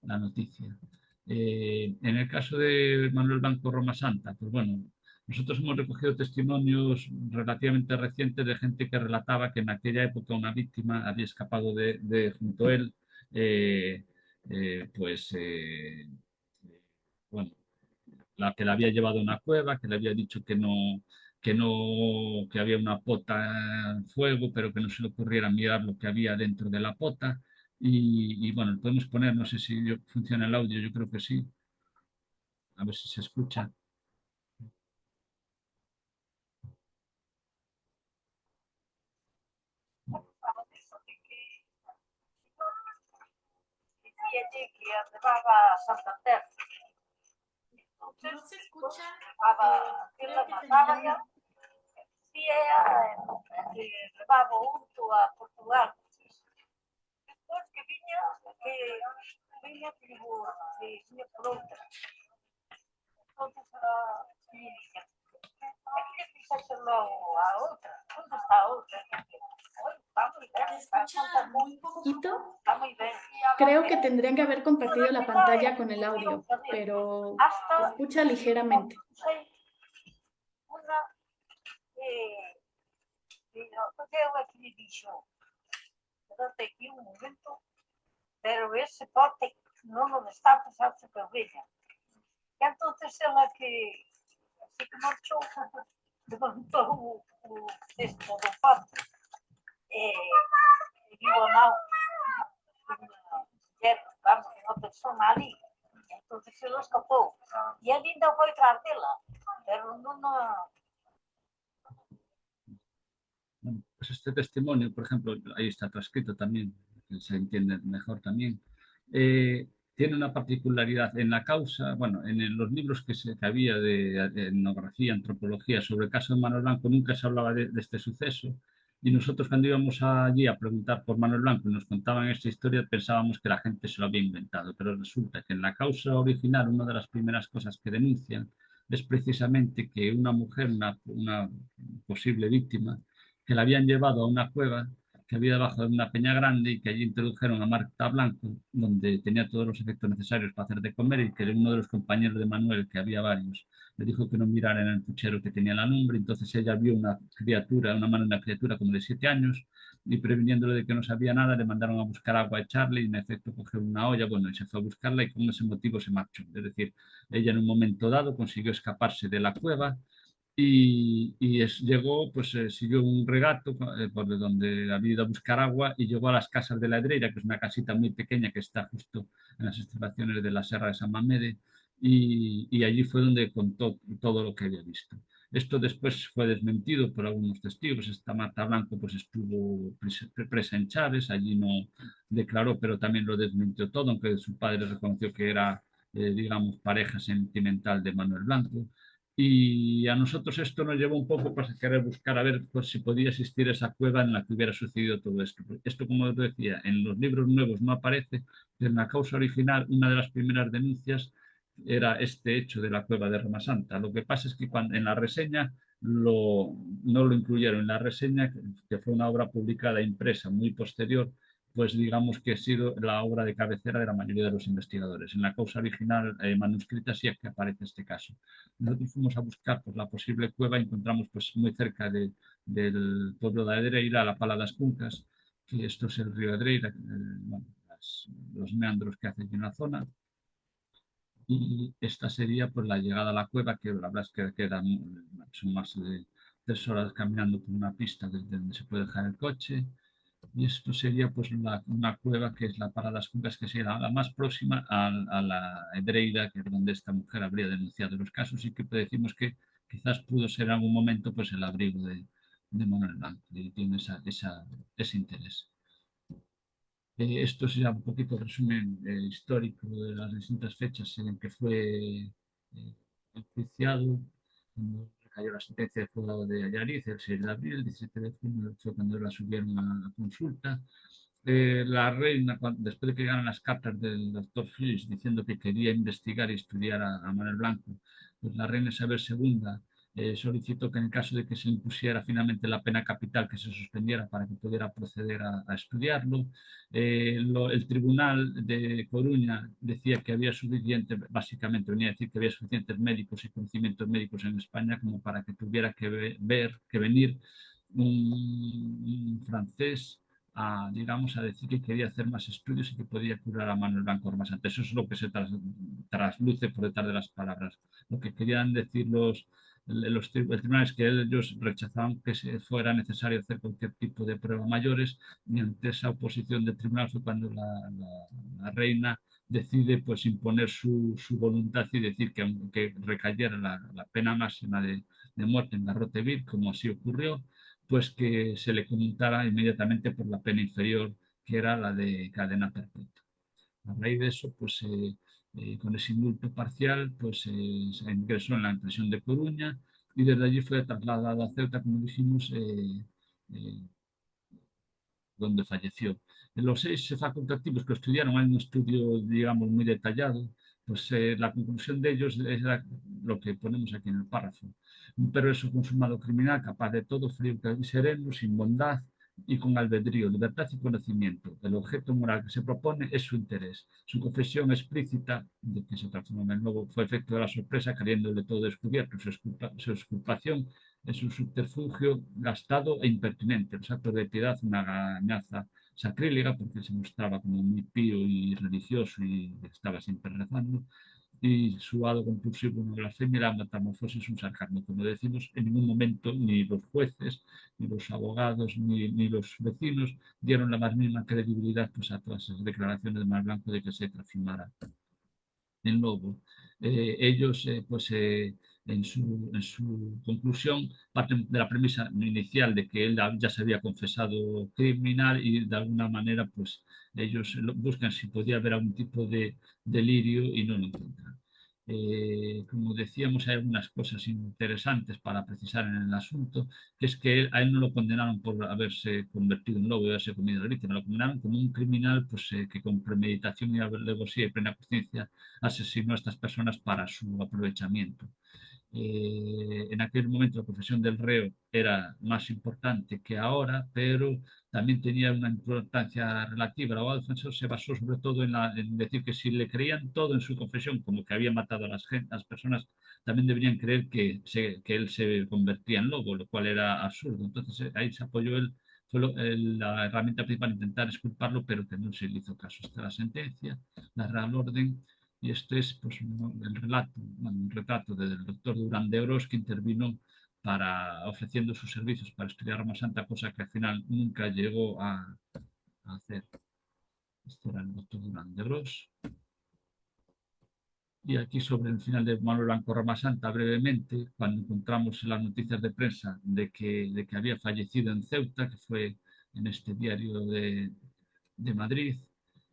la noticia. En el caso de Manuel Blanco Roma Santa, pues bueno, nosotros hemos recogido testimonios relativamente recientes de gente que relataba que en aquella época una víctima había escapado junto a él, eh, pues, bueno, la que la había llevado a una cueva, que le había dicho que había una pota en fuego, pero que no se le ocurriera mirar lo que había dentro de la pota. Y bueno, podemos poner, no sé si funciona el audio, yo creo que sí, a ver si se escucha. Que llevaba a Santander. Entonces, No se escucha. que la mataba ya. Sí, que levaba unto a Portugal. Después que viña por outra. Entonces, mi niña, aquí le fixáselo a outra. ¿Dónde está a outra? Está muy bien. Se escucha muy poquito. Está muy bien. Creo que tendrían que haber compartido la pantalla con el audio, pero se escucha ligeramente. Una eu aqui me dixo, durante aquí un momento, pero ese pote non o está pesado super bella. E entonces ela que así que marchou, levantou o cesto do pote e viu a mão unha muller, vamos, unha persona ali. Entonces se lo escapou. E ele ainda foi tras dela, pero non Bueno, pues este testimonio, por ejemplo, ahí está transcrito también, que se entiende mejor también, tiene una particularidad en la causa, bueno, los libros que había de etnografía, antropología sobre el caso de Manuel Blanco, nunca se hablaba de este suceso, y nosotros cuando íbamos allí a preguntar por Manuel Blanco y nos contaban esta historia, pensábamos que la gente se lo había inventado, pero resulta que en la causa original, una de las primeras cosas que denuncian es precisamente que una mujer, una posible víctima, que la habían llevado a una cueva que había debajo de una peña grande y que allí introdujeron a Marta Blanco, donde tenía todos los efectos necesarios para hacer de comer y que era uno de los compañeros de Manuel, que había varios, le dijo que no mirara en el puchero que tenía la lumbre. Entonces ella vio una criatura, una mano de una criatura como de 7 años, y previniéndole de que no sabía nada, le mandaron a buscar agua a echarle, y en efecto cogió una olla, bueno, y se fue a buscarla, y con ese motivo se marchó. Es decir, ella en un momento dado consiguió escaparse de la cueva, llegó, pues siguió un regato por donde había ido a buscar agua, y llegó a las casas de la Edreira, que es una casita muy pequeña que está justo en las estribaciones de la Serra de San Mamede, y allí fue donde contó todo lo que había visto. Esto después fue desmentido por algunos testigos. Esta Marta Blanco pues estuvo presa en Chaves, allí no declaró, pero también lo desmintió todo, aunque su padre reconoció que era, digamos, pareja sentimental de Manuel Blanco. Y a nosotros esto nos llevó un poco para querer buscar a ver pues, si podía existir esa cueva en la que hubiera sucedido todo esto. Esto, como os decía, en los libros nuevos no aparece, pero en la causa original, una de las primeras denuncias era este hecho de la cueva de Roma Santa. Lo que pasa es que en la reseña no lo incluyeron. En la reseña, que fue una obra publicada e impresa muy posterior, pues digamos que ha sido la obra de cabecera de la mayoría de los investigadores. En la causa original manuscrita sí es que aparece este caso. Nosotros fuimos a buscar pues, la posible cueva y encontramos pues, muy cerca del pueblo de Edreira, la Pala das Cuncas, que esto es el río Edreira, bueno, los meandros que hace aquí en la zona. Y esta sería pues la llegada a la cueva, que la verdad es que son más de 3 horas caminando por una pista desde donde se puede dejar el coche. Y esto sería pues una cueva que es la Paradas Cuncas, que sería la más próxima a la Edreira, que es donde esta mujer habría denunciado los casos, y que decimos que quizás pudo ser en algún momento pues el abrigo de Manuel Blanco, y tiene ese interés. Esto sería un poquito el resumen histórico de las distintas fechas en que fue enjuiciado, cuando recayó la sentencia de juzgado de Allariz, el 6 de abril, el 17 de junio fue cuando la subieron a consulta. La reina, después de que llegaran las cartas del doctor Phillips diciendo que quería investigar y estudiar a Manuel Blanco, pues la reina Isabel II solicitó que en caso de que se impusiera finalmente la pena capital, que se suspendiera para que pudiera proceder a estudiarlo. El tribunal de Coruña decía que había suficiente, básicamente venía a decir que había suficientes médicos y conocimientos médicos en España como para que tuviera que venir un francés digamos, a decir que quería hacer más estudios y que podía curar a Manuel Blanco más antes. Eso es lo que se trasluce por detrás de las palabras. Lo que querían decir los tribunales, que ellos rechazaban que fuera necesario hacer cualquier tipo de prueba mayores, y ante esa oposición del tribunal fue cuando la reina decide pues imponer su voluntad y decir que aunque recayera la pena máxima de muerte en Garrote Vil, como así ocurrió, pues que se le conmutara inmediatamente por la pena inferior, que era la de cadena perpetua. A raíz de eso, pues con ese indulto parcial, pues se ingresó en la prisión de Coruña, y desde allí fue trasladado a Ceuta, como dijimos, eh, donde falleció. Los 6 facultativos que estudiaron, hay un estudio, digamos, muy detallado, pues la conclusión de ellos es lo que ponemos aquí en el párrafo. Un perverso consumado criminal, capaz de todo, frío y sereno, sin bondad y con albedrío, libertad y conocimiento. El objeto moral que se propone es su interés. Su confesión explícita, de que se transforma en el nuevo, fue efecto de la sorpresa, queriéndole todo descubierto. Su exculpación es un subterfugio gastado e impertinente. Los actos de piedad, una gañaza sacrílega, porque se mostraba como muy pío y religioso y estaba siempre rezando, y su hado compulsivo, una blasfemia, la metamorfosis, un sarcasmo. Como decimos, en ningún momento ni los jueces, ni los abogados, ni los vecinos dieron la más mínima credibilidad pues, a todas esas declaraciones de Mar Blanco de que se transformara en lobo. Ellos, en su conclusión, parten de la premisa inicial de que él ya se había confesado criminal, y de alguna manera, pues ellos buscan si podía haber algún tipo de delirio y no lo encuentran. Como decíamos, hay algunas cosas interesantes para precisar en el asunto, que es que a él no lo condenaron por haberse convertido en lobo y haberse comido a la víctima, lo condenaron como un criminal pues, que con premeditación y alevosía y plena conciencia asesinó a estas personas para su aprovechamiento. En aquel momento la profesión del reo era más importante que ahora, pero también tenía una importancia relativa. El abogado defensor se basó sobre todo en decir que si le creían todo en su confesión, como que había matado a las personas, también deberían creer que él se convertía en lobo, lo cual era absurdo. Entonces ahí se apoyó él, fue la herramienta principal intentar exculparlo, pero que no se le hizo caso. Esta la sentencia, la Real Orden. Y esto es pues, el relato, bueno, un retrato del doctor Durán de Gros, que intervino ofreciendo sus servicios para estudiar Roma Santa, cosa que al final nunca llegó a hacer. Este era el doctor Durán de Gros. Y aquí sobre el final de Manuel Blanco Roma Santa, brevemente, cuando encontramos las noticias de prensa de que había fallecido en Ceuta, que fue en este diario de Madrid.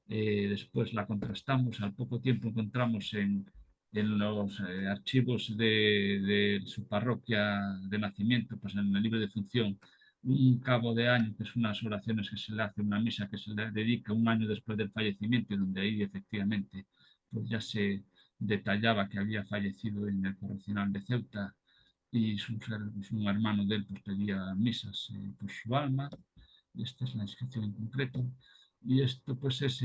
Después la contrastamos, al poco tiempo encontramos en los archivos de su parroquia de nacimiento, pues en el libro de función, un cabo de año, que es unas oraciones que se le hace, una misa que se le dedica un año después del fallecimiento, y donde ahí efectivamente pues ya se detallaba que había fallecido en el correccional de Ceuta, y su hermano de él pues pedía misas por su alma. Esta es la inscripción en concreto. Y esto pues es,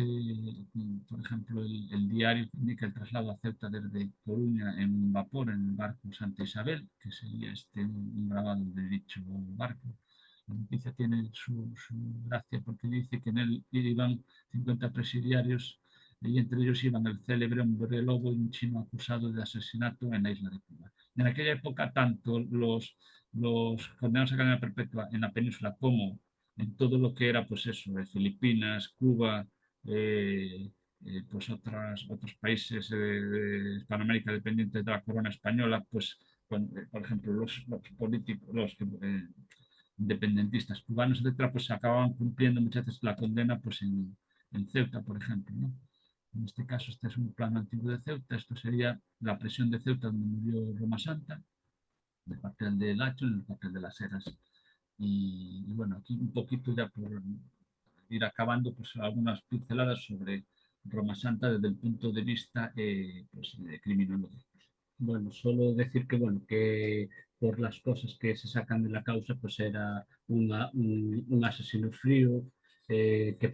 por ejemplo, el diario que indica el traslado a Ceuta desde Coruña en un vapor, en el barco Santa Isabel, que sería un grabado de dicho barco. La noticia tiene su gracia porque dice que en él iban 50 presidiarios, y entre ellos iban el célebre hombre lobo y un chino acusado de asesinato en la isla de Cuba. En aquella época, tanto los condenados a cadena perpetua en la península como en todo lo que era, pues eso, de Filipinas, Cuba, pues otros países de Hispanoamérica dependientes de la corona española, pues, por ejemplo, los políticos, los independentistas cubanos, etcétera, pues acababan cumpliendo muchas veces la condena pues en Ceuta, por ejemplo, ¿no? En este caso, este es un plano antiguo de Ceuta. Esto sería la prisión de Ceuta, donde murió Roma Santa, el cuartel del Hacho, en el cuartel de las Heras. Y bueno, aquí un poquito ya por ir acabando, pues algunas pinceladas sobre Roma Santa desde el punto de vista pues, criminológico. Bueno, solo decir que, bueno, que por las cosas que se sacan de la causa, pues era un asesino frío que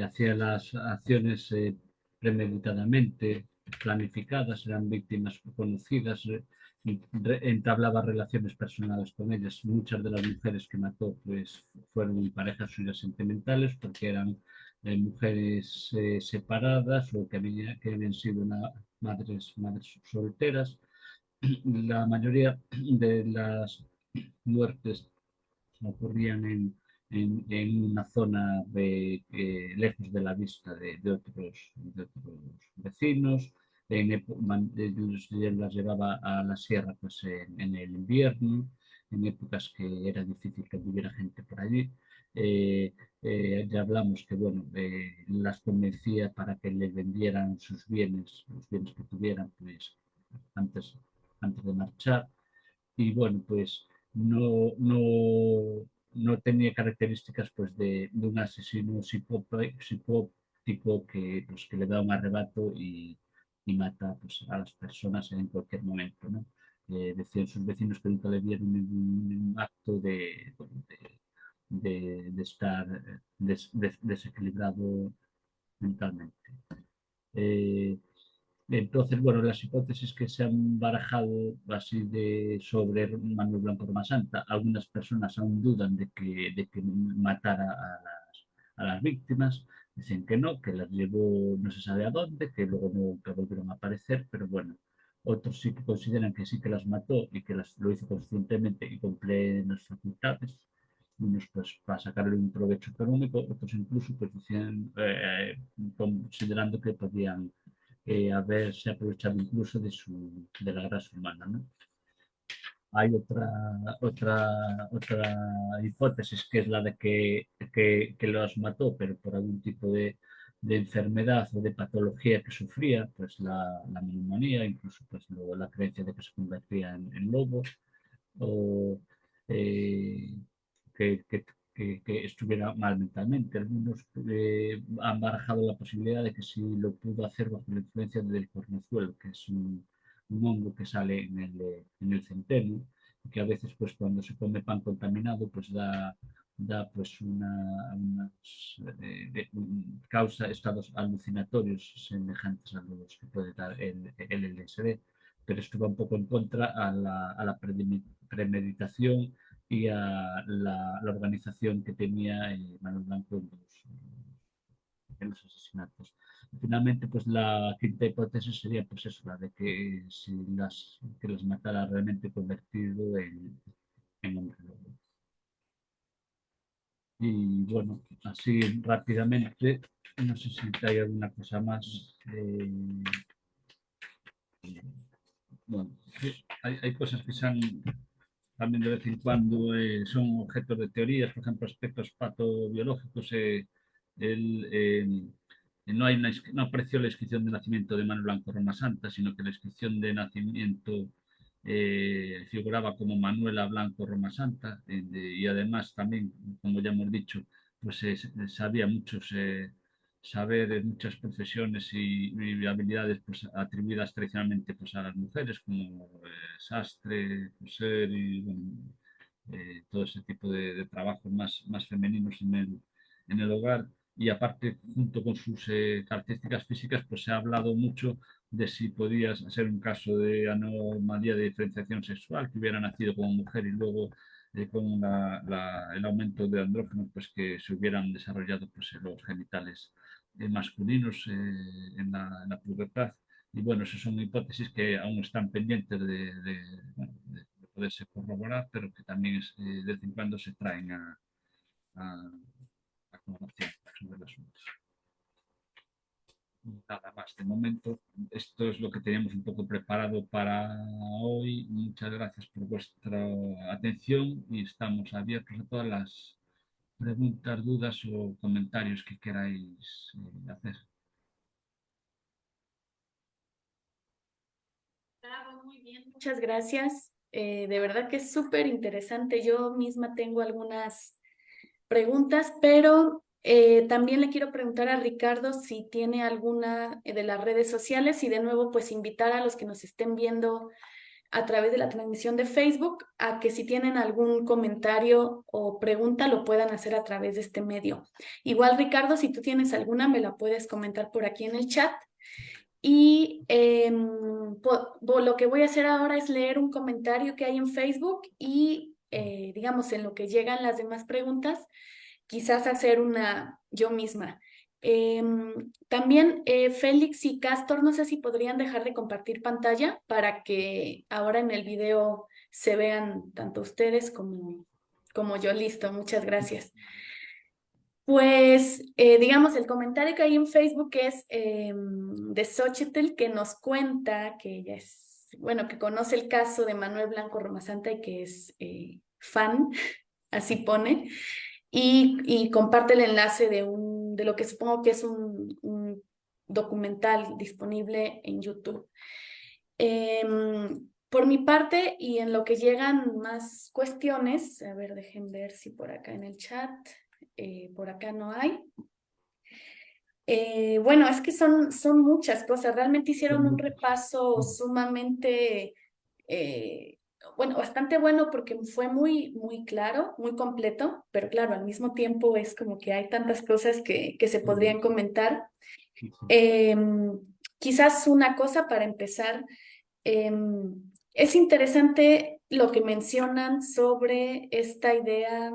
hacía las acciones premeditadamente, planificadas, eran víctimas conocidas, entablaba relaciones personales con ellas. Muchas de las mujeres que mató pues, fueron parejas suyas sentimentales porque eran mujeres separadas o que habían sido madres solteras. La mayoría de las muertes ocurrían en una zona lejos de la vista de otros vecinos. Las llevaba a la sierra pues, en el invierno, en épocas que era difícil que hubiera gente por allí. Eh, ya hablamos que bueno, las convencía para que le vendieran sus bienes, los bienes que tuvieran, pues antes, antes de marchar. Y bueno, pues no tenía características pues, de un asesino psicótico que le da un arrebato y mata pues, a las personas en cualquier momento, ¿no? Decían sus vecinos que nunca le vieron ningún acto de estar desequilibrado mentalmente. Eh, entonces, bueno, las hipótesis que se han barajado así sobre Manuel Blanco Roma Santa, algunas personas aún dudan de que matara a las víctimas, dicen que no, que las llevó no se sabe a dónde, que luego no volvieron a aparecer, pero bueno, otros sí que consideran que sí que las mató y que lo hizo conscientemente y con plenas facultades, unos pues para sacarle un provecho económico, otros incluso pues decían, considerando que podían haberse aprovechado incluso de la grasa humana, ¿no? Hay otra hipótesis que es la de que los mató, pero por algún tipo de enfermedad o de patología que sufría, pues la neumonía, incluso pues, luego la creencia de que se convertía en lobo, o eh, que estuviera mal mentalmente. Algunos han barajado la posibilidad de que si lo pudo hacer bajo la influencia del cornezuelo, que es un hongo que sale en el centeno, que a veces pues cuando se come pan contaminado pues da pues causa estados alucinatorios semejantes a los que puede dar el LSD, pero esto va un poco en contra a la premeditación y a la organización que tenía Manuel Blanco en los asesinatos. Finalmente, pues la quinta hipótesis sería pues eso, la de que si que las matara realmente convertido en hombre lobo. Y bueno, así rápidamente, no sé si hay alguna cosa más. Bueno, hay cosas que se han también de vez en cuando son objetos de teorías, por ejemplo, aspectos patobiológicos. No, no apareció la inscripción de nacimiento de Manuel Blanco Roma Santa, sino que la inscripción de nacimiento figuraba como Manuela Blanco Roma Santa, y además también, como ya hemos dicho, pues sabía muchos saber muchas profesiones y habilidades pues, atribuidas tradicionalmente pues, a las mujeres, como sastre, coser y bueno, todo ese tipo de trabajos más femeninos en el hogar. Y aparte, junto con sus características físicas, pues se ha hablado mucho de si podía ser un caso de anomalía de diferenciación sexual, que hubiera nacido como mujer y luego con el aumento de andrógenos, pues que se hubieran desarrollado pues, los genitales masculinos en la pubertad. Y bueno, esas son hipótesis que aún están pendientes bueno, de poderse corroborar, pero que también de vez en cuando se traen a colaboración sobre el asunto. Nada más de momento. Esto es lo que teníamos un poco preparado para hoy. Muchas gracias por vuestra atención y estamos abiertos a todas las preguntas, dudas o comentarios que queráis hacer. Bravo, muy bien, muchas gracias. De verdad que es súper interesante. Yo misma tengo algunas preguntas, pero también le quiero preguntar a Ricardo si tiene alguna de las redes sociales y de nuevo pues invitar a los que nos estén viendo a través de la transmisión de Facebook a que si tienen algún comentario o pregunta lo puedan hacer a través de este medio. Igual Ricardo, si tú tienes alguna me la puedes comentar por aquí en el chat. Y lo que voy a hacer ahora es leer un comentario que hay en Facebook y, digamos, en lo que llegan las demás preguntas, quizás hacer una yo misma. También Félix y Castor, no sé si podrían dejar de compartir pantalla para que ahora en el video se vean tanto ustedes como yo. Listo, muchas gracias. Pues, digamos, el comentario que hay en Facebook es de Xochitl, que nos cuenta que ella es, bueno, que conoce el caso de Manuel Blanco Romasanta y que es fan, así pone, y comparte el enlace de lo que supongo que es un documental disponible en YouTube. Por mi parte, y en lo que llegan más cuestiones, a ver, dejen ver si por acá en el chat, por acá no hay. Bueno, es que son muchas cosas. Realmente hicieron un repaso sumamente, eh, bueno, bastante bueno porque fue muy claro, muy completo, pero claro, al mismo tiempo es como que hay tantas cosas que se podrían comentar. Quizás una cosa para empezar, es interesante lo que mencionan sobre esta idea,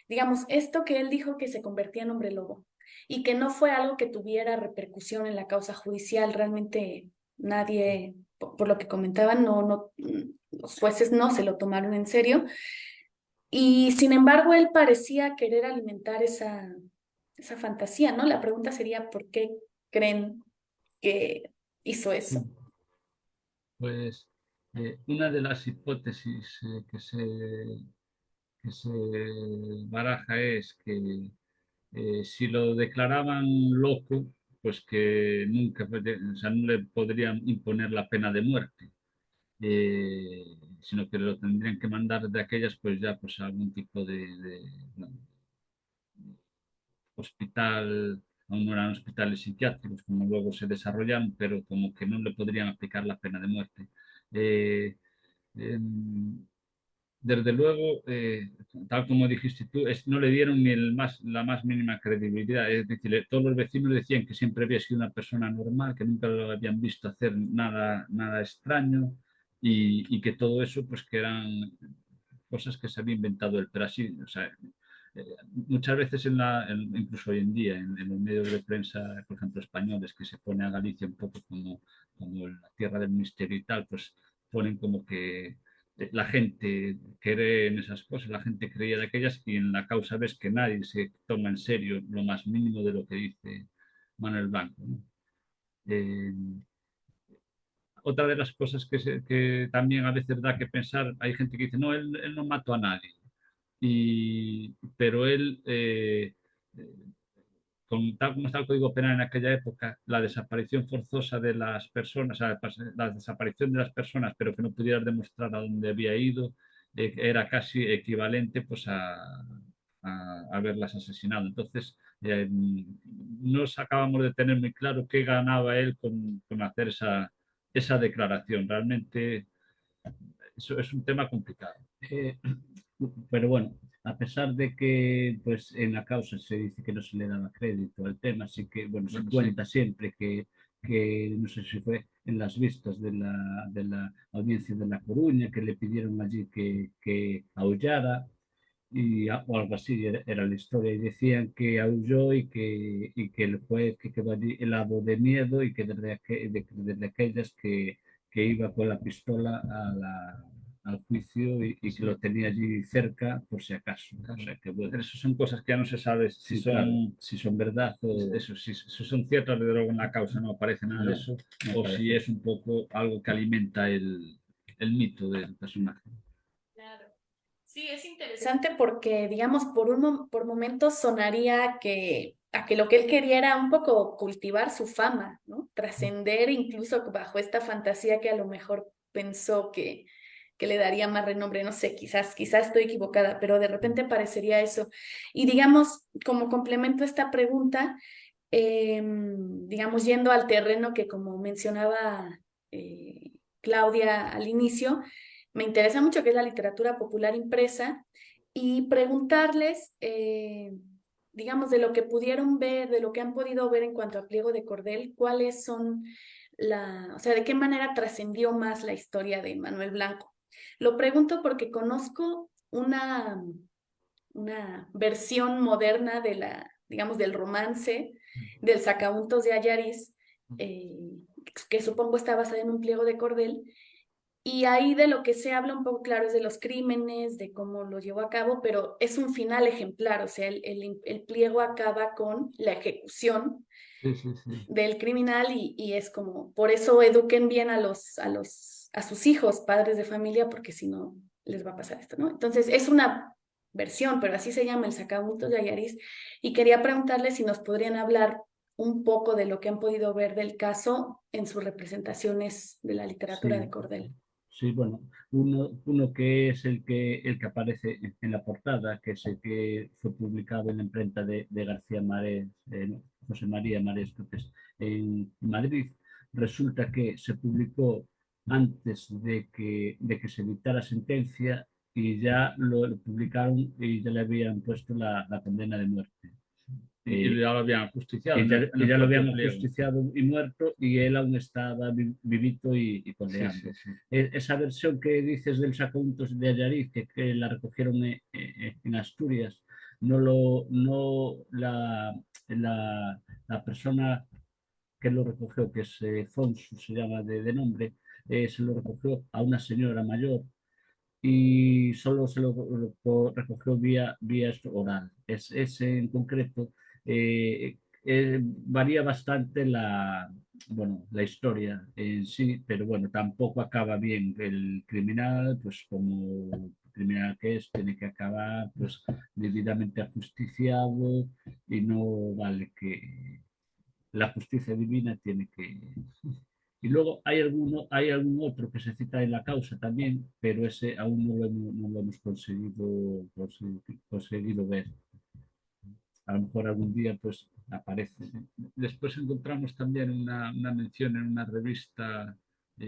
digamos, esto que él dijo que se convertía en hombre lobo y que no fue algo que tuviera repercusión en la causa judicial. Realmente nadie, por lo que comentaban, los jueces no se lo tomaron en serio. Y sin embargo, él parecía querer alimentar esa fantasía, ¿no? La pregunta sería, ¿por qué creen que hizo eso? Pues una de las hipótesis que se baraja es que si lo declaraban loco, pues que nunca, o sea, no le podrían imponer la pena de muerte, sino que lo tendrían que mandar de aquellas, pues ya, pues a algún tipo de, no, hospital aún no eran hospitales psiquiátricos, como luego se desarrollaron, pero como que no le podrían aplicar la pena de muerte. Eh, Desde luego, tal como dijiste tú, no le dieron ni la más mínima credibilidad. Es decir, todos los vecinos decían que siempre había sido una persona normal, que nunca lo habían visto hacer nada extraño y que todo eso, pues que eran cosas que se había inventado él. Pero así, o sea, muchas veces incluso hoy en día, en los medios de prensa, por ejemplo, españoles, que se pone a Galicia un poco como la tierra del misterio y tal, pues ponen como que la gente cree en esas cosas, la gente creía de aquellas y en la causa ves que nadie se toma en serio lo más mínimo de lo que dice Manuel Blanco, ¿no? Eh, Otra de las cosas que también a veces da que pensar, hay gente que dice, no, él no mató a nadie, pero él, tal como está el Código Penal en aquella época, la desaparición forzosa de las personas, o sea, la desaparición de las personas, pero que no pudieras demostrar a dónde había ido, era casi equivalente pues, a haberlas asesinado. Entonces, no acabamos de tener muy claro qué ganaba él con hacer esa declaración. Realmente eso es un tema complicado. Eh, pero bueno, a pesar de que pues en la causa se dice que no se le daba crédito al tema, sí que bueno, se Bueno, cuenta siempre que no sé si fue en las vistas de la audiencia de La Coruña, que le pidieron allí que aullara o algo así, era la historia, y decían que aulló y que el juez que quedó allí helado de miedo y que desde aquellas que iba con la pistola al juicio y que lo tenía allí cerca por si acaso. O sea, que, bueno, Pero eso son cosas que ya no se sabe si sí, son, claro, si son verdad o eso, si son ciertas, de luego en la causa no aparece nada de no, eso, no o si parece. es un poco algo que alimenta el mito del personaje. Claro. Sí, es interesante porque, digamos, por momentos sonaría a que lo que él quería era un poco cultivar su fama, ¿no? Trascender incluso bajo esta fantasía que a lo mejor pensó que le daría más renombre, no sé, quizás estoy equivocada, pero de repente parecería eso. Y digamos, como complemento a esta pregunta, digamos, yendo al terreno que como mencionaba Claudia al inicio, me interesa mucho que es la literatura popular impresa y preguntarles, digamos, de lo que pudieron ver, de lo que han podido ver en cuanto a Pliego de Cordel, cuáles son o sea, de qué manera trascendió más la historia de Manuel Blanco. Lo pregunto porque conozco una versión moderna de digamos, del romance del Sacauntos de Ayariz, eh, que supongo está basada en un pliego de Cordel, y ahí de lo que se habla un poco, claro, es de los crímenes, de cómo lo llevó a cabo, pero es un final ejemplar, o sea, el pliego acaba con la ejecución Sí, sí, sí. del criminal y es como, por eso eduquen bien a sus hijos, padres de familia, porque si no les va a pasar esto, ¿no? Entonces, es una versión, pero así se llama el Sacabuntos de Ayariz, y quería preguntarles si nos podrían hablar un poco de lo que han podido ver del caso en sus representaciones de la literatura de Sí, Cordel. sí, bueno, uno que es el que aparece en la portada, que es el que fue publicado en la imprenta de García Marés, José María Marés, creo que es, en Madrid, resulta que se publicó antes de que se dictara sentencia y ya lo publicaron y ya le habían puesto la condena de muerte. Y ya lo habían ajusticiado en Y el ya lo propio habían pliego. ajusticiado y muerto y él aún estaba vivito y Sí, sí, coleando. sí. Esa versión que dices del Sacauntos de Allariz, que la recogieron en Asturias, no la persona que lo recogió, que es Fonsu, se llama de nombre, se lo recogió a una señora mayor y solo se lo recogió vía oral. Ese en concreto varía bastante bueno, la historia en sí, pero bueno, tampoco acaba bien. El criminal, pues como criminal que es, tiene que acabar pues debidamente ajusticiado y no vale que la justicia divina tiene que... Y luego hay algún otro que se cita en la causa también, pero ese aún no lo hemos conseguido ver. A lo mejor algún día pues aparece. Después encontramos también una mención en una revista, no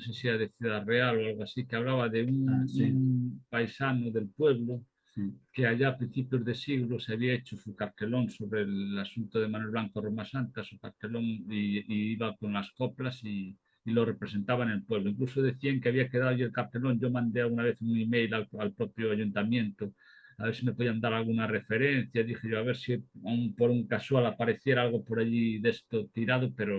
sé si era de Ciudad Real o algo así, que hablaba de Sí. un paisano del pueblo Sí. que allá a principios de siglo se había hecho su cartelón sobre el asunto de Manuel Blanco Roma Santa, su cartelón, y iba con las coplas y lo representaba en el pueblo. Incluso decían que había quedado allí el cartelón. Yo mandé alguna vez un email al propio ayuntamiento a ver si me podían dar alguna referencia. Dije yo, a ver si por un casual apareciera algo por allí de esto tirado, pero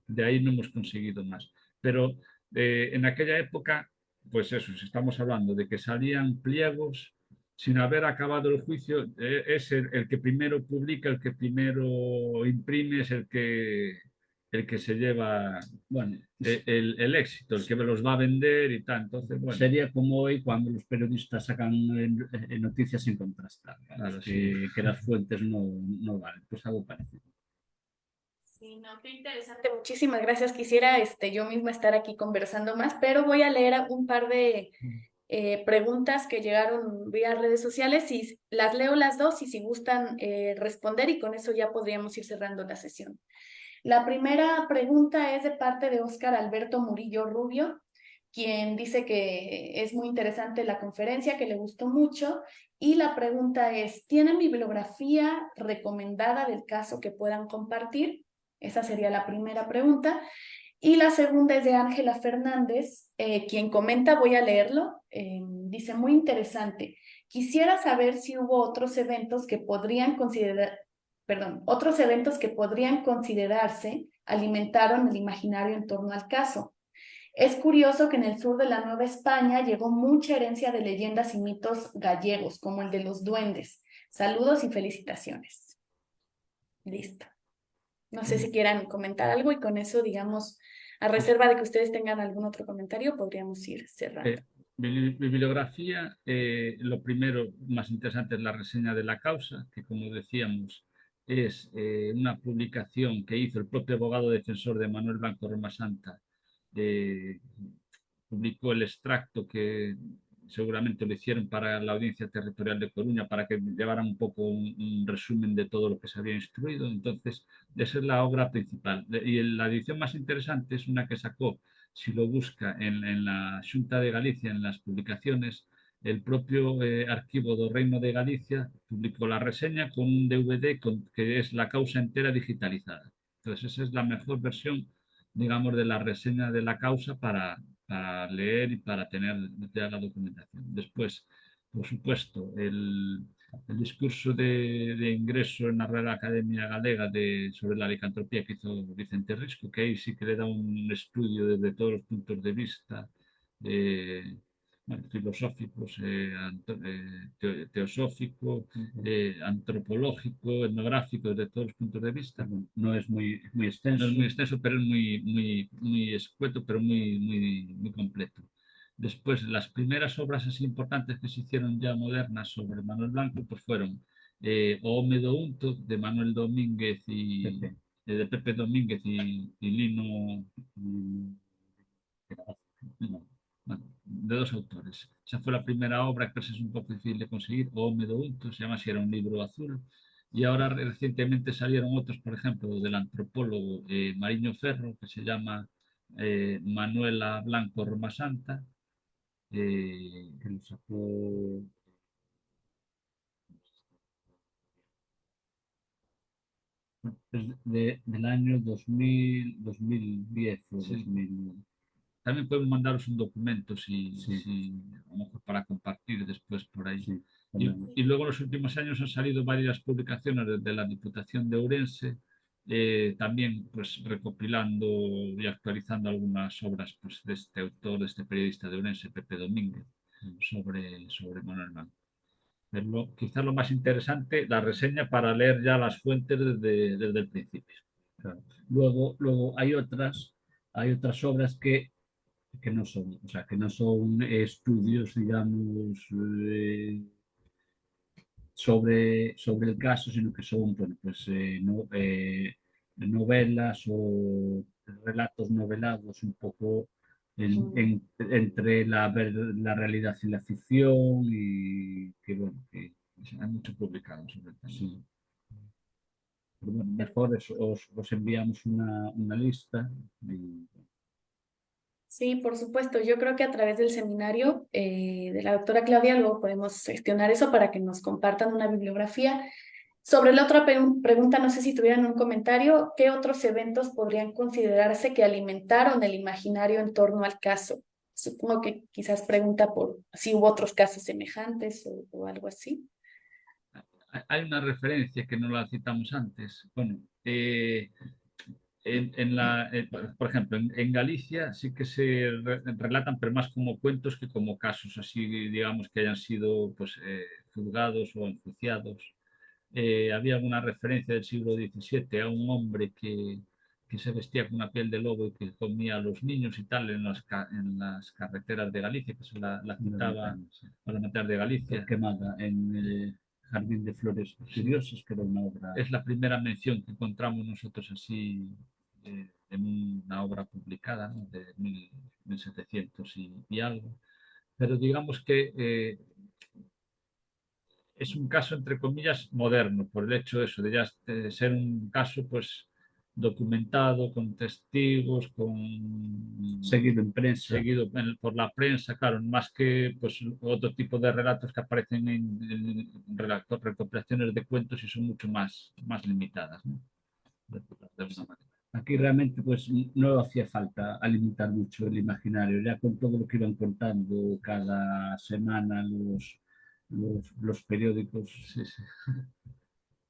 de ahí no hemos conseguido más. Pero en aquella época, pues eso, si estamos hablando de que salían pliegos sin haber acabado el juicio, es el que primero publica, el que primero imprime, es el que se lleva, bueno, el éxito, el que los va a vender y tal. Entonces, bueno. Sería como hoy cuando los periodistas sacan noticias sin contrastar, Claro, que las fuentes no valen, pues algo parecido. Sí, no, qué interesante. Muchísimas gracias. Quisiera yo misma estar aquí conversando más, pero voy a leer un par de preguntas que llegaron vía redes sociales y las leo las dos y si gustan responder y con eso ya podríamos ir cerrando la sesión. La primera pregunta es de parte de Óscar Alberto Murillo Rubio, quien dice que es muy interesante la conferencia, que le gustó mucho. Y la pregunta es, ¿tienen bibliografía recomendada del caso que puedan compartir? Esa sería la primera pregunta. Y la segunda es de Ángela Fernández, quien comenta, voy a leerlo, dice, muy interesante. Quisiera saber si hubo otros eventos que podrían otros eventos que podrían considerarse alimentaron el imaginario en torno al caso. Es curioso que en el sur de la Nueva España llegó mucha herencia de leyendas y mitos gallegos, como el de los duendes. Saludos y felicitaciones. Listo. No sé si quieran comentar algo y con eso, digamos, a reserva de que ustedes tengan algún otro comentario, podríamos ir cerrando. Bibliografía, lo primero más interesante es la reseña de la causa, que como decíamos es una publicación que hizo el propio abogado defensor de Manuel Blanco Roma Santa. Publicó el extracto que seguramente lo hicieron para la Audiencia Territorial de Coruña, para que llevaran un poco un resumen de todo lo que se había instruido. Entonces, esa es la obra principal. Y la edición más interesante es una que sacó, si lo busca, en la Xunta de Galicia, en las publicaciones, el propio archivo do Reino de Galicia publicó la reseña con un DVD que es la causa entera digitalizada. Entonces, esa es la mejor versión, digamos, de la reseña de la causa para leer y para tener ya la documentación. Después, por supuesto, el discurso de ingreso en la Real Academia Galega sobre la licantropía que hizo Vicente Risco, que ahí sí que le da un estudio desde todos los puntos de vista, bueno, filosóficos, teosófico, antropológico, etnográfico, desde todos los puntos de vista. No es muy extenso. No es muy extenso, pero es muy escueto, pero muy completo. Después, las primeras obras así importantes que se hicieron ya modernas sobre Manuel Blanco, pues fueron O Home do Unto, de Manuel Domínguez y de Pepe Domínguez y Lino, no, bueno, de dos autores. Esa fue la primera obra, que es un poco difícil de conseguir, O Home do Unto, se llama así, era un libro azul. Y ahora recientemente salieron otros, por ejemplo, del antropólogo Mariño Ferro, que se llama Manuela Blanco Roma Santa, que lo sacó del año 2010 o sí. 2000. También podemos mandaros un documento Sí. a lo mejor para compartir después por ahí. Sí, Y luego en los últimos años han salido varias publicaciones de la Diputación de Ourense, también pues recopilando y actualizando algunas obras pues, de este autor, de este periodista de Ourense, Pepe Domínguez, sobre Manuel Blanco. Pero quizás lo más interesante, la reseña para leer ya las fuentes desde el principio. claro. Luego hay otras obras que no son, o sea, que no son estudios, digamos, sobre el caso, sino que son, bueno, pues novelas o relatos novelados un poco entre la realidad y la ficción y que, bueno, que Hay mucho publicado sobre el tema. sí. pero bueno, mejor os enviamos una lista. Sí, por supuesto. Yo creo que a través del seminario de la doctora Claudia luego podemos gestionar eso para que nos compartan una bibliografía. Sobre la otra pregunta, no sé si tuvieran un comentario, ¿qué otros eventos podrían considerarse que alimentaron el imaginario en torno al caso? Supongo que quizás pregunta por si hubo otros casos semejantes o algo así. Hay una referencia que no la citamos antes. Bueno, por ejemplo, en Galicia sí que se relatan, pero más como cuentos que como casos así, digamos, que hayan sido pues, juzgados o enjuiciados. Había alguna referencia del siglo XVII a un hombre que se vestía con una piel de lobo y que comía a los niños y tal en las carreteras de Galicia, que se la citaba parlamentar de Galicia. Quemada en el Jardín de Flores Curiosas, que era una obra. Es la primera mención que encontramos nosotros así en una obra publicada, ¿no? De 1700 y algo. Pero digamos que es un caso, entre comillas, moderno, por el hecho eso, de ya ser un caso pues documentado, con testigos, seguido en prensa. Seguido por la prensa, claro, más que pues, otro tipo de relatos que aparecen en recopilaciones de cuentos y son mucho más limitadas, ¿no? De alguna manera. Aquí realmente pues no hacía falta alimentar mucho el imaginario, ya con todo lo que iban contando cada semana los periódicos. Sí, sí.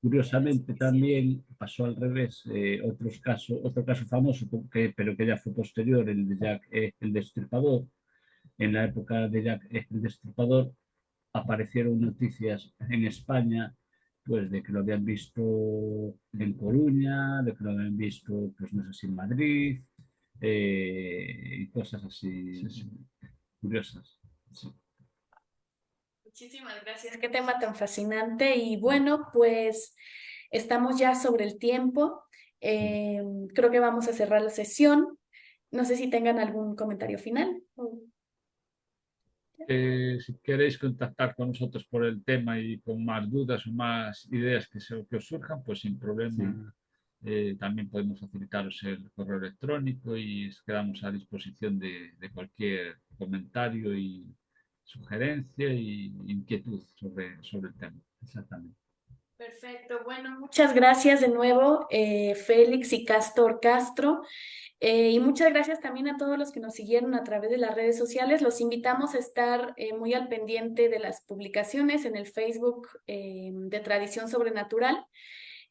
Curiosamente también pasó al revés, otro caso famoso, pero que ya fue posterior, el de Jack el Destripador. En la época de Jack el Destripador aparecieron noticias en España pues de que lo habían visto en Coruña, de que lo habían visto, pues no sé si en Madrid, y cosas así curiosas. Sí. Muchísimas gracias. Qué tema tan fascinante. Y bueno, pues estamos ya sobre el tiempo. Creo que vamos a cerrar la sesión. No sé si tengan algún comentario final. Si queréis contactar con nosotros por el tema y con más dudas o más ideas que os surjan, pues sin problema. También podemos facilitaros el correo electrónico y quedamos a disposición de cualquier comentario y sugerencia y inquietud sobre el tema. Exactamente. Perfecto. Bueno, muchas gracias de nuevo, Félix y Castor Castro. Y muchas gracias también a todos los que nos siguieron a través de las redes sociales. Los invitamos a estar muy al pendiente de las publicaciones en el Facebook de Tradición Sobrenatural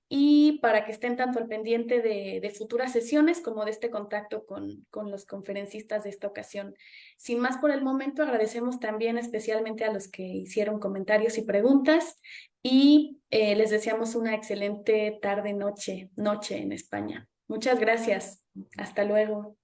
y para que estén tanto al pendiente de futuras sesiones como de este contacto con los conferencistas de esta ocasión. Sin más por el momento, agradecemos también especialmente a los que hicieron comentarios y preguntas y les deseamos una excelente tarde, noche en España. Muchas gracias. Hasta luego.